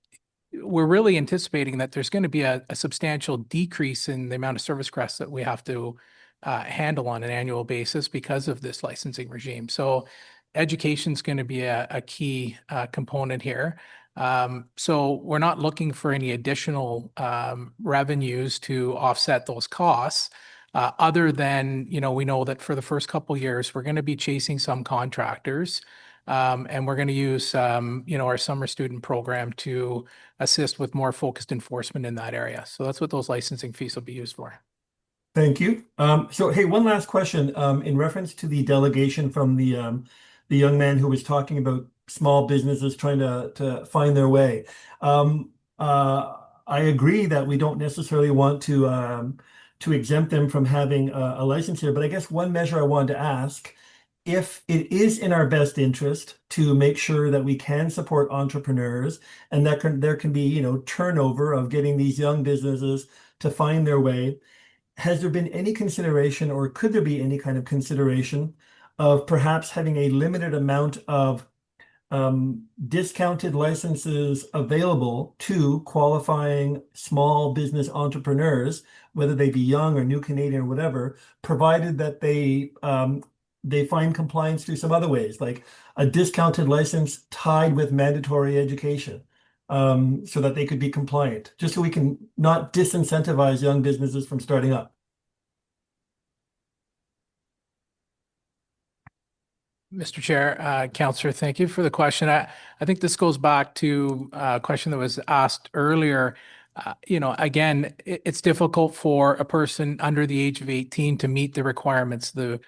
we're really anticipating that there's going to be a substantial decrease in the amount of service requests that we have to handle on an annual basis because of this licensing regime. So education is going to be a key component here. So we're not looking for any additional revenues to offset those costs, other than, you know, we know that for the first couple of years, we're going to be chasing some contractors, and we're going to use, you know, our summer student program to assist with more focused enforcement in that area. So that's what those licensing fees will be used for. Thank you. So, hey, one last question in reference to the delegation from the young man who was talking about small businesses trying to find their way. I agree that we don't necessarily want to exempt them from having a license here, but I guess one measure I wanted to ask, if it is in our best interest to make sure that we can support entrepreneurs and that there can be, you know, turnover of getting these young businesses to find their way, has there been any consideration, or could there be any kind of consideration of perhaps having a limited amount of discounted licenses available to qualifying small business entrepreneurs, whether they be young or new Canadian or whatever, provided that they find compliance through some other ways, like a discounted license tied with mandatory education, so that they could be compliant, just so we can not disincentivize young businesses from starting up. Mr. Chair, Councillor, thank you for the question. I think this goes back to a question that was asked earlier. You know, again, it's difficult for a person under the age of 18 to meet the requirements to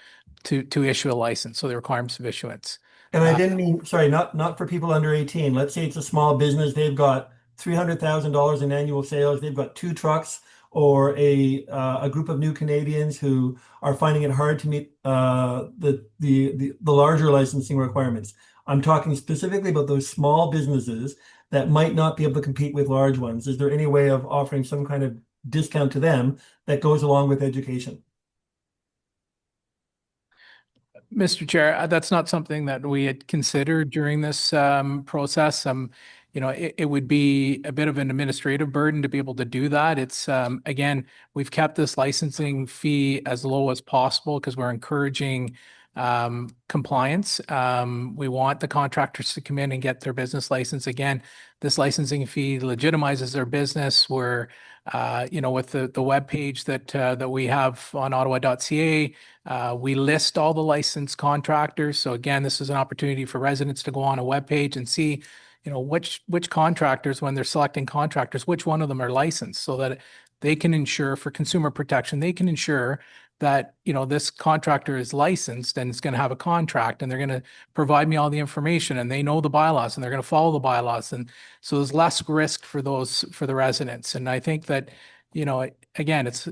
issue a license, so the requirements of issuance. And I didn't mean, sorry, not for people under 18. Let's say it's a small business. They've got $300,000 in annual sales. They've got 2 trucks, or a group of new Canadians who are finding it hard to meet the larger licensing requirements. I'm talking specifically about those small businesses that might not be able to compete with large ones. Is there any way of offering some kind of discount to them that goes along with education? Mr. Chair, that's not something that we had considered during this process. You know, it would be a bit of an administrative burden to be able to do that. It's again, we've kept this licensing fee as low as possible because we're encouraging compliance. We want the contractors to come in and get their business license. Again, this licensing fee legitimizes their business. We're you know, with the web page that we have on ottawa.ca, we list all the licensed contractors. So again, this is an opportunity for residents to go on a web page and see, you know, which contractors, when they're selecting contractors, which one of them are licensed, so that they can ensure, for consumer protection, they can ensure that, you know, this contractor is licensed and it's going to have a contract, and they're going to provide me all the information, and they know the bylaws, and they're going to follow the bylaws. And so there's less risk for the residents. And I think that, you know, again, it's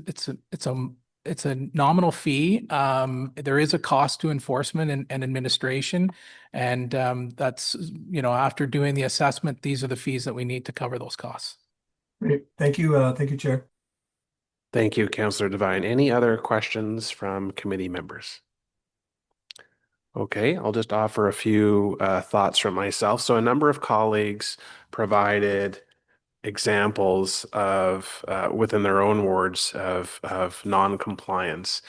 a nominal fee. There is a cost to enforcement and administration. And that's, you know, after doing the assessment, these are the fees that we need to cover those costs. Great. Thank you. Thank you, Chair. Thank you, Councillor Devine. Any other questions from committee members? Okay, I'll just offer a few thoughts from myself. So a number of colleagues provided examples of within their own wards of non-compliance.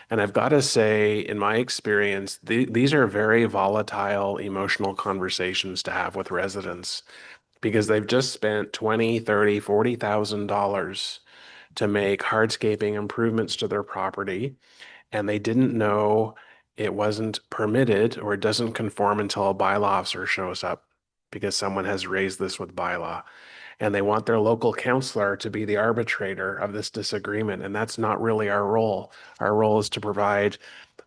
And I've got to say, in my experience, these are very volatile, emotional conversations to have with residents, because they've just spent $20,000, $30,000, $40,000 to make hardscaping improvements to their property, and they didn't know it wasn't permitted, or it doesn't conform until a bylaw officer shows up, because someone has raised this with bylaw. And they want their local councillor to be the arbitrator of this disagreement. And that's not really our role. Our role is to provide,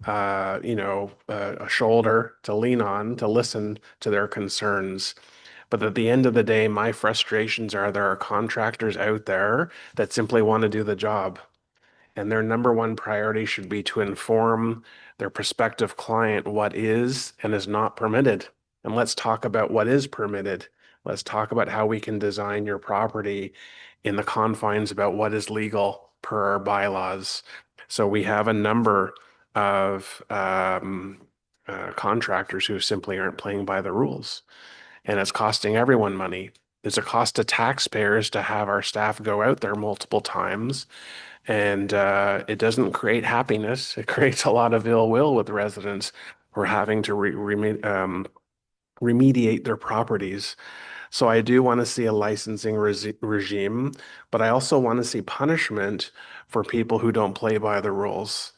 you know, a shoulder to lean on, to listen to their concerns. But at the end of the day, my frustrations are there are contractors out there that simply want to do the job. And their number one priority should be to inform their prospective client what is and is not permitted. And let's talk about what is permitted. Let's talk about how we can design your property in the confines about what is legal per our bylaws. So we have a number of contractors who simply aren't playing by the rules. And it's costing everyone money. It's a cost to taxpayers to have our staff go out there multiple times. And it doesn't create happiness. It creates a lot of ill will with residents who are having to remediate their properties. So I do want to see a licensing regime, but I also want to see punishment for people who don't play by the rules.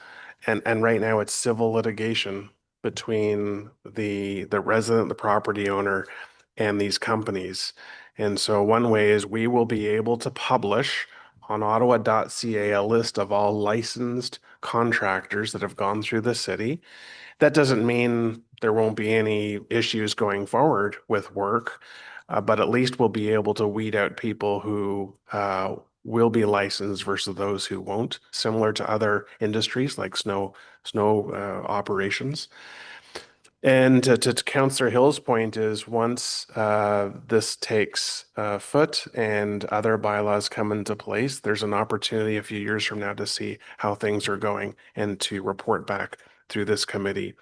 And right now it's civil litigation between the resident, the property owner, and these companies. And so one way is we will be able to publish on ottawa.ca a list of all licensed contractors that have gone through the city. That doesn't mean there won't be any issues going forward with work. but at least we'll be able to weed out people who will be licensed versus those who won't, similar to other industries like snow operations. And to Councillor Hill's point is once this takes foot and other bylaws come into place, there's an opportunity a few years from now to see how things are going and to report back through this committee.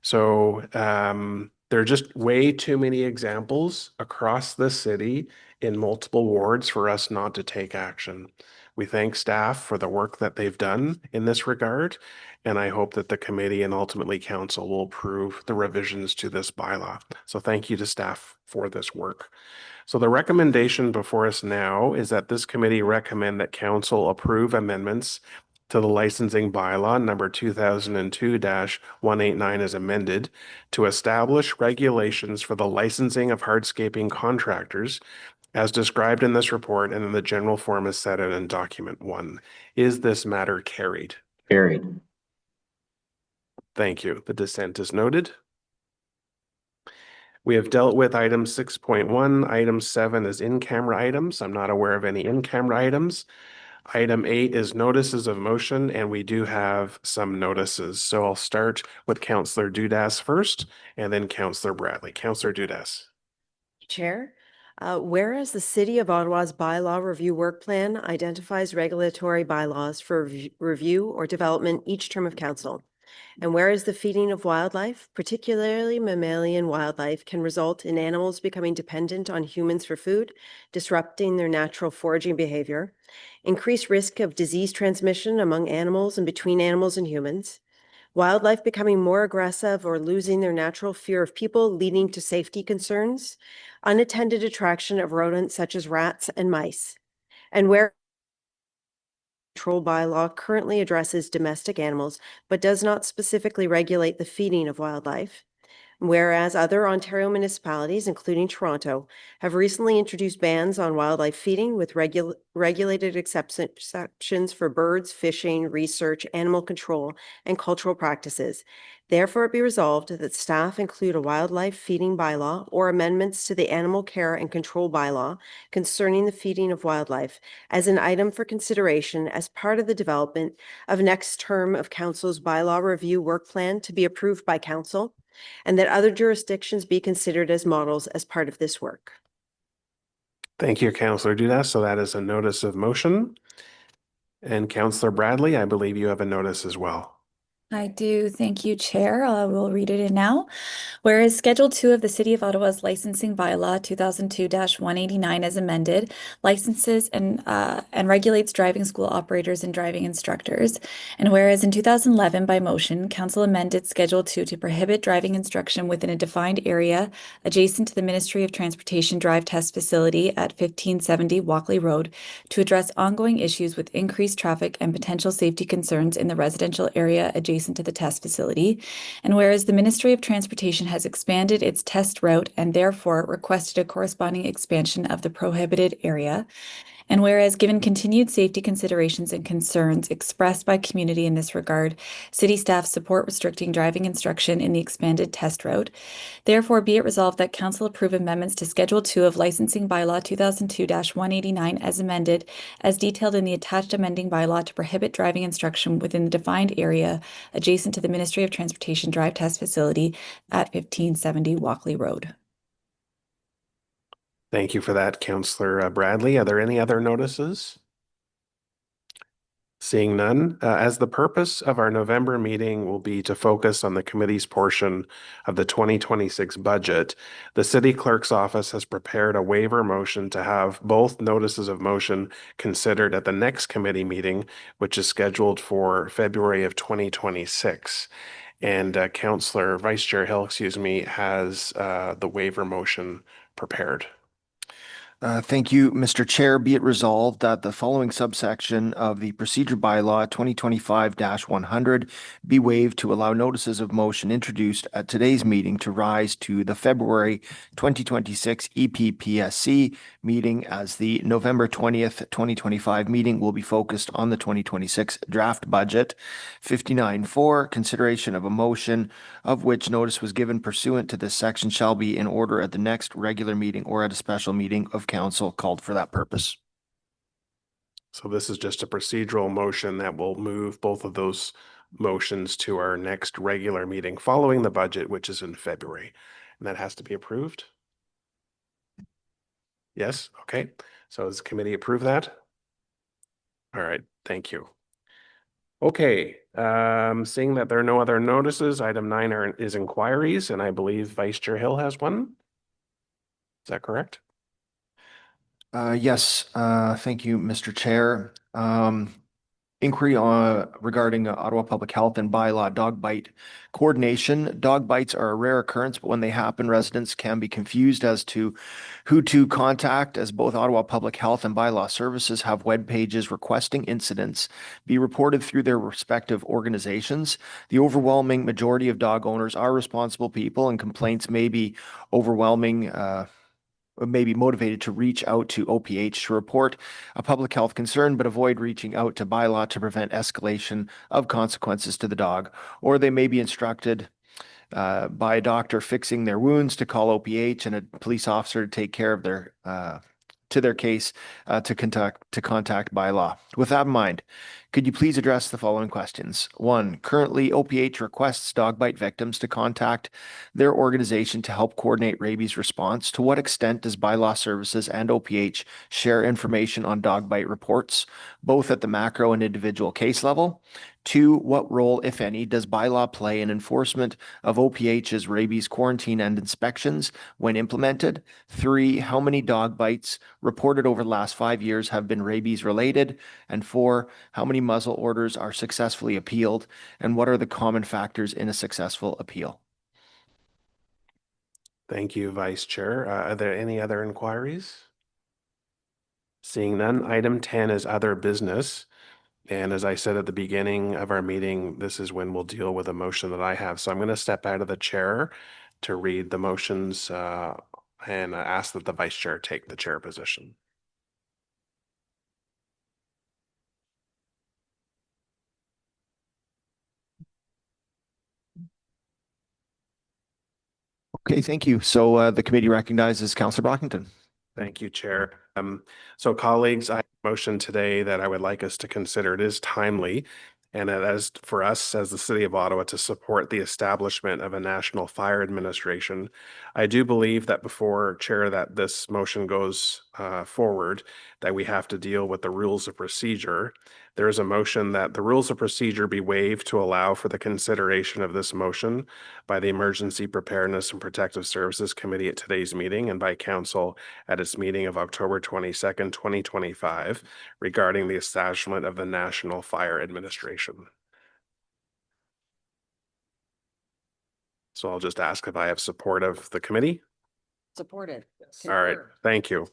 So there are just way too many examples across the city in multiple wards for us not to take action. We thank staff for the work that they've done in this regard, and I hope that the committee and ultimately council will approve the revisions to this bylaw. So thank you to staff for this work. So the recommendation before us now is that this committee recommend that council approve amendments to the licensing bylaw number 2002-189 as amended to establish regulations for the licensing of hardscaping contractors as described in this report and in the general form as set out in document 1. Is this matter carried? Carried. Thank you. The dissent is noted. We have dealt with item 6.1. Item 7 is in-camera items. I'm not aware of any in-camera items. Item 8 is notices of motion, and we do have some notices. So I'll start with Councillor Dudas first, and then Councillor Bradley. Councillor Dudas. Chair, whereas the City of Ottawa's bylaw review work plan identifies regulatory bylaws for review or development each term of council. And whereas the feeding of wildlife, particularly mammalian wildlife, can result in animals becoming dependent on humans for food, disrupting their natural foraging behavior, increased risk of disease transmission among animals and between animals and humans, wildlife becoming more aggressive or losing their natural fear of people, leading to safety concerns, unattended attraction of rodents such as rats and mice, and where control bylaw currently addresses domestic animals, but does not specifically regulate the feeding of wildlife. Whereas other Ontario municipalities, including Toronto, have recently introduced bans on wildlife feeding with regulated exceptions for birds, fishing, research, animal control, and cultural practices. Therefore, it be resolved that staff include a wildlife feeding bylaw or amendments to the animal care and control bylaw concerning the feeding of wildlife as an item for consideration as part of the development of next term of council's bylaw review work plan to be approved by council, and that other jurisdictions be considered as models as part of this work. Thank you, Councillor Dudas. So that is a notice of motion. And Councillor Bradley, I believe you have a notice as well. I do. Thank you, Chair. We'll read it in now. Whereas Schedule 2 of the City of Ottawa's Licensing Bylaw 2002-189 as amended licenses and regulates driving school operators and driving instructors. And whereas in 2011 by motion, Council amended Schedule 2 to prohibit driving instruction within a defined area adjacent to the Ministry of Transportation Drive Test Facility at 1570 Walkley Road to address ongoing issues with increased traffic and potential safety concerns in the residential area adjacent to the test facility. And whereas the Ministry of Transportation has expanded its test route and therefore requested a corresponding expansion of the prohibited area. And whereas given continued safety considerations and concerns expressed by community in this regard, city staff support restricting driving instruction in the expanded test route. Therefore, be it resolved that Council approve amendments to Schedule 2 of Licensing Bylaw 2002-189 as amended, as detailed in the attached amending bylaw to prohibit driving instruction within the defined area adjacent to the Ministry of Transportation Drive Test Facility at 1570 Walkley Road. Thank you for that, Councillor Bradley. Are there any other notices? Seeing none, as the purpose of our November meeting will be to focus on the committee's portion of the 2026 budget, the City Clerk's office has prepared a waiver motion to have both notices of motion considered at the next committee meeting, which is scheduled for February of 2026. And Councillor Vice Chair Hill, has the waiver motion prepared. Thank you, Mr. Chair. Be it resolved that the following subsection of the procedure bylaw 2025-100 be waived to allow notices of motion introduced at today's meeting to rise to the February 2026 EPPSC meeting, as the November 20th, 2025 meeting will be focused on the 2026 draft budget. 59.4, consideration of a motion of which notice was given pursuant to this section shall be in order at the next regular meeting or at a special meeting of council called for that purpose. So this is just a procedural motion that will move both of those motions to our next regular meeting following the budget, which is in February. And that has to be approved? Yes, okay. So does the committee approve that? All right, thank you. Okay, seeing that there are no other notices, item 9 is inquiries, and I believe Vice Chair Hill has one. Is that correct? Yes, thank you, Mr. Chair. Inquiry regarding Ottawa Public Health and bylaw dog bite coordination. Dog bites are a rare occurrence, but when they happen, residents can be confused as to who to contact, as both Ottawa Public Health and bylaw services have web pages requesting incidents be reported through their respective organizations. The overwhelming majority of dog owners are responsible people, and complaints may be motivated to reach out to OPH to report a public health concern, but avoid reaching out to bylaw to prevent escalation of consequences to the dog. Or they may be instructed by a doctor fixing their wounds to call OPH and a police officer to take care of their case to contact bylaw. With that in mind, could you please address the following questions? 1. Currently, OPH requests dog bite victims to contact their organization to help coordinate rabies response. To what extent does bylaw services and OPH share information on dog bite reports, both at the macro and individual case level? 2. What role, if any, does bylaw play in enforcement of OPH's rabies quarantine and inspections when implemented? 3. How many dog bites reported over the last 5 years have been rabies related? And 4. How many muzzle orders are successfully appealed? And what are the common factors in a successful appeal? Thank you, Vice Chair. Are there any other inquiries? Seeing none, item 10 is other business. And as I said at the beginning of our meeting, this is when we'll deal with a motion that I have. So I'm going to step out of the chair to read the motions and ask that the Vice Chair take the chair position. Okay, thank you. So the committee recognizes Councillor Brockington. Thank you, Chair. So colleagues, I motion today that I would like us to consider. It is timely, and it is for us as the City of Ottawa to support the establishment of a National Fire Administration. I do believe that before, Chair, that this motion goes forward, that we have to deal with the rules of procedure. There is a motion that the rules of procedure be waived to allow for the consideration of this motion by the Emergency Preparedness and Protective Services Committee at today's meeting and by Council at its meeting of October 22nd, 2025, regarding the establishment of the National Fire Administration. So I'll just ask if I have support of the committee. Supported. All right, thank you.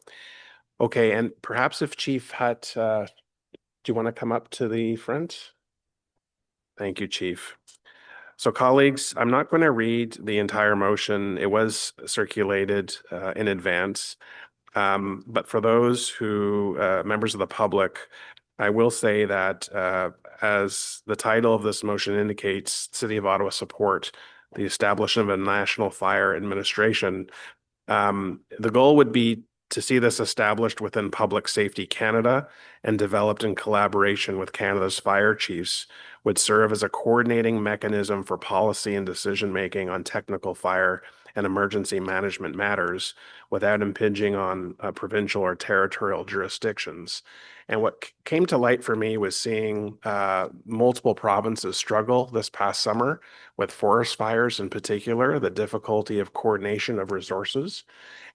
Okay, and perhaps if Chief Hutt, do you want to come up to the front? Thank you, Chief. So colleagues, I'm not going to read the entire motion. It was circulated in advance. But for those who, members of the public, I will say that as the title of this motion indicates, City of Ottawa support the establishment of a National Fire Administration. The goal would be to see this established within Public Safety Canada and developed in collaboration with Canada's fire chiefs, would serve as a coordinating mechanism for policy and decision-making on technical fire and emergency management matters without impinging on provincial or territorial jurisdictions. And what came to light for me was seeing multiple provinces struggle this past summer with forest fires in particular, the difficulty of coordination of resources,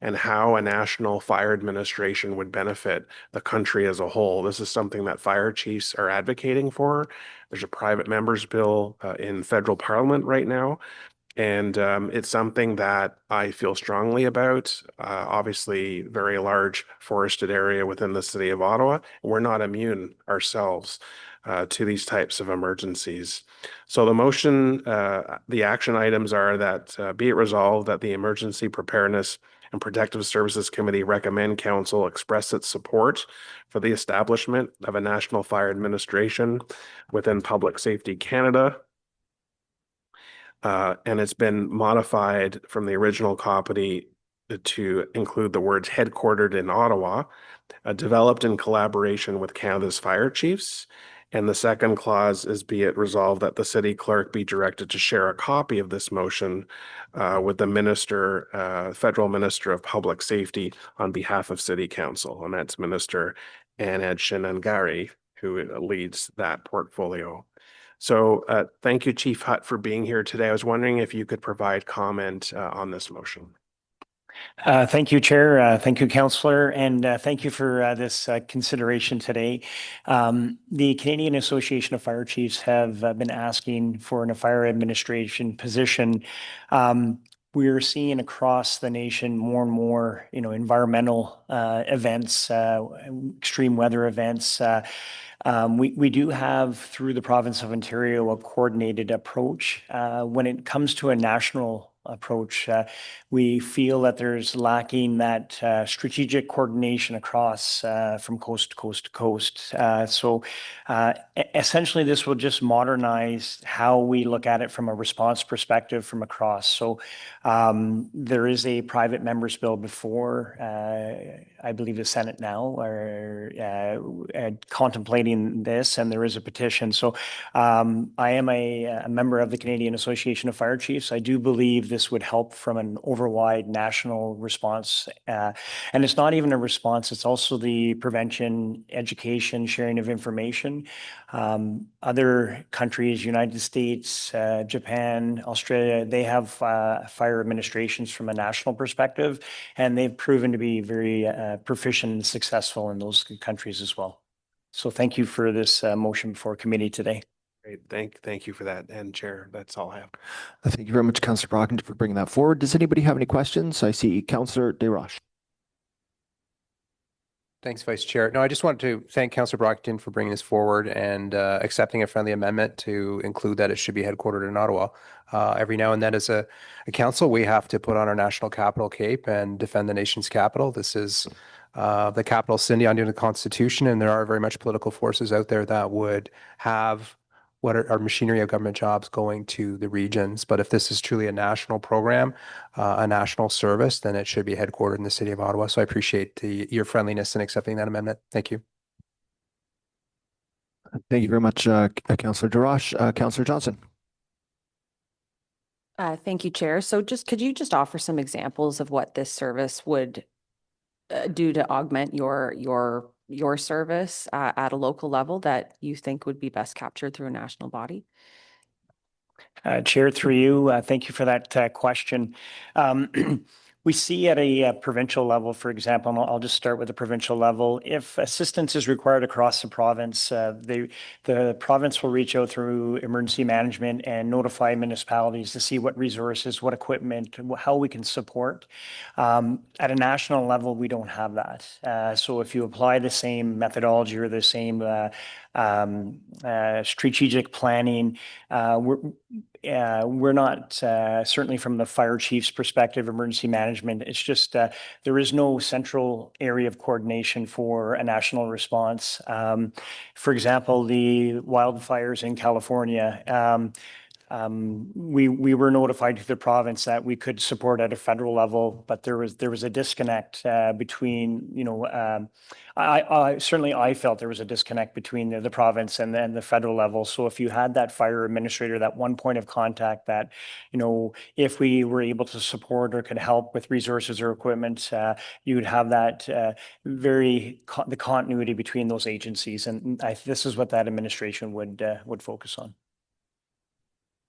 and how a national fire administration would benefit the country as a whole. This is something that fire chiefs are advocating for. There's a private member's bill in federal parliament right now. And it's something that I feel strongly about. Obviously, very large forested area within the city of Ottawa. We're not immune ourselves to these types of emergencies. So the motion, the action items are that be it resolved that the Emergency Preparedness and Protective Services Committee recommend council express its support for the establishment of a National Fire Administration within Public Safety Canada. And it's been modified from the original copy to include the words headquartered in Ottawa, developed in collaboration with Canada's fire chiefs. And the second clause is be it resolved that the city clerk be directed to share a copy of this motion with the minister, federal minister of public safety on behalf of city council. And that's Minister Anand Shinangari, who leads that portfolio. So thank you, Chief Hutt, for being here today. I was wondering if you could provide comment on this motion. Thank you, Chair. Thank you, Councillor, and thank you for this consideration today. The Canadian Association of Fire Chiefs have been asking for a fire administration position. We're seeing across the nation more and more, environmental events, extreme weather events. We do have, through the province of Ontario, a coordinated approach. When it comes to a national approach, we feel that there's lacking that strategic coordination across from coast to coast to coast. So essentially, this will just modernize how we look at it from a response perspective from across. So there is a private member's bill before, I believe the Senate now, or contemplating this, and there is a petition. So I am a member of the Canadian Association of Fire Chiefs. I do believe this would help from an overwide national response. And it's not even a response, it's also the prevention, education, sharing of information. Other countries, United States, Japan, Australia, they have fire administrations from a national perspective, and they've proven to be very proficient and successful in those countries as well. So thank you for this motion before committee today. Great, thank you for that. And Chair, that's all I have. Thank you very much, Councillor Brockington, for bringing that forward. Does anybody have any questions? I see Councillor DesRoches. Thanks, Vice Chair. No, I just wanted to thank Councillor Brockington for bringing this forward and accepting a friendly amendment to include that it should be headquartered in Ottawa. Every now and then as a council, we have to put on our national capital cape and defend the nation's capital. This is the capital city under the Constitution, and there are very much political forces out there that would have what are machinery of government jobs going to the regions. But if this is truly a national program, a national service, then it should be headquartered in the city of Ottawa. So I appreciate your friendliness in accepting that amendment. Thank you. Thank you very much, Councillor DesRoches. Councillor Johnson. Thank you, Chair. So could you just offer some examples of what this service would do to augment your service at a local level that you think would be best captured through a national body? Chair, through you, thank you for that question. We see at a provincial level, for example, and I'll just start with the provincial level, if assistance is required across the province, the province will reach out through emergency management and notify municipalities to see what resources, what equipment, how we can support. At a national level, we don't have that. So if you apply the same methodology or the same strategic planning, we're not, certainly from the fire chief's perspective, emergency management, it's just there is no central area of coordination for a national response. For example, the wildfires in California, we were notified to the province that we could support at a federal level, but there was a disconnect between, I felt there was a disconnect between the province and then the federal level. So if you had that fire administrator, that one point of contact that, if we were able to support or could help with resources or equipment, you would have that the continuity between those agencies. And this is what that administration would focus on.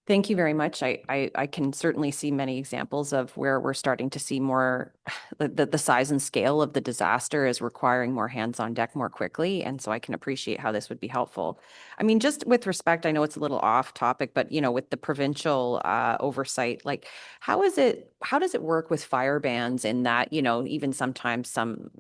Thank you very much. I can certainly see many examples of where we're starting to see more, the size and scale of the disaster is requiring more hands on deck more quickly. And so I can appreciate how this would be helpful. I mean, just with respect, I know it's a little off topic, but with the provincial oversight, like how does it work with fire bans in that, even sometimes some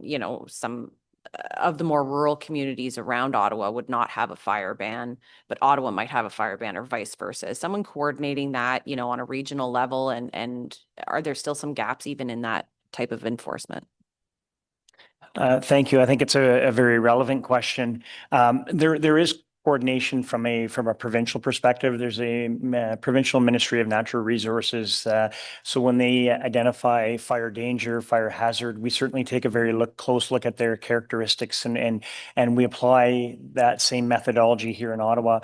of the more rural communities around Ottawa would not have a fire ban, but Ottawa might have a fire ban or vice versa. Is someone coordinating that, on a regional level? And are there still some gaps even in that type of enforcement? Thank you. I think it's a very relevant question. There is coordination from a provincial perspective. There's a provincial Ministry of Natural Resources. So when they identify fire danger, fire hazard, we certainly take a very close look at their characteristics and we apply that same methodology here in Ottawa.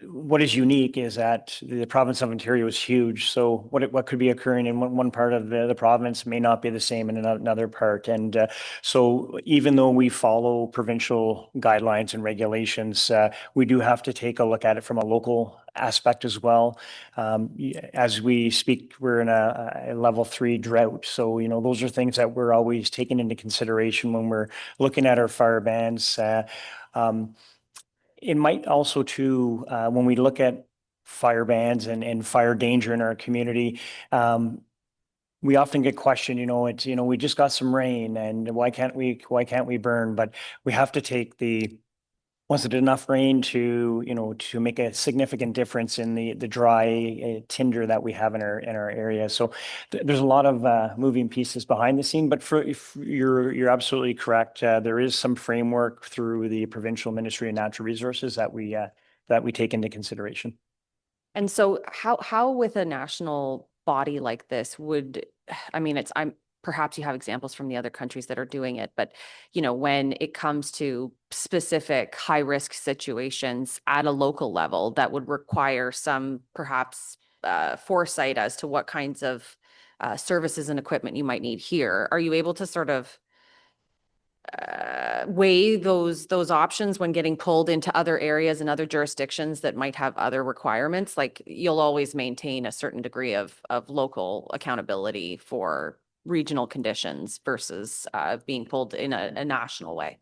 What is unique is that the province of Ontario is huge. So what could be occurring in one part of the province may not be the same in another part. And so even though we follow provincial guidelines and regulations, we do have to take a look at it from a local aspect as well. As we speak, we're in a level 3 drought. So, those are things that we're always taking into consideration when we're looking at our fire bans. It might also too, when we look at fire bans and fire danger in our community, we often get questioned, we just got some rain and why can't we burn? But we have to take was it enough rain to make a significant difference in the dry tinder that we have in our area? So there's a lot of moving pieces behind the scene, but if you're absolutely correct. There is some framework through the Provincial Ministry of Natural Resources that we take into consideration. And so how with a national body like this perhaps you have examples from the other countries that are doing it, but when it comes to specific high risk situations at a local level that would require some perhaps foresight as to what kinds of services and equipment you might need here, are you able to sort of weigh those options when getting pulled into other areas and other jurisdictions that might have other requirements? Like you'll always maintain a certain degree of local accountability for regional conditions versus being pulled in a national way.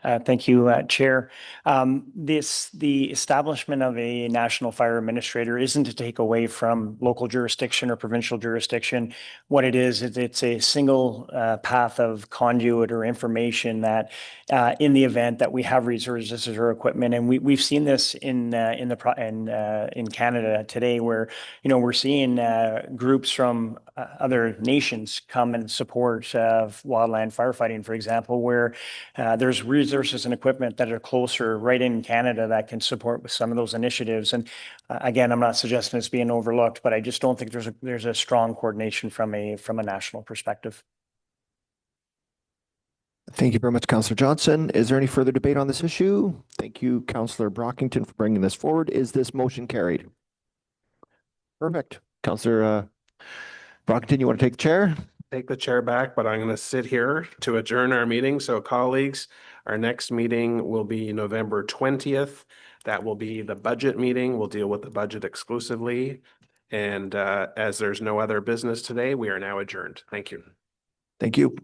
Thank you, Chair. The establishment of a national fire administrator isn't to take away from local jurisdiction or provincial jurisdiction. What it is it's a single path of conduit or information that, in the event that we have resources or equipment, and we've seen this in Canada today, where we're seeing groups from other nations come and support wildland firefighting, for example, where there's resources and equipment that are closer right in Canada that can support with some of those initiatives. And again, I'm not suggesting it's being overlooked, but I just don't think there's a strong coordination from a national perspective. Thank you very much, Councillor Johnson. Is there any further debate on this issue? Thank you, Councillor Brockington, for bringing this forward. Is this motion carried? Perfect. Councillor Brockington, you want to take the chair? Take the chair back, but I'm going to sit here to adjourn our meeting. So colleagues, our next meeting will be November 20th. That will be the budget meeting. We'll deal with the budget exclusively. And as there's no other business today, we are now adjourned. Thank you. Thank you.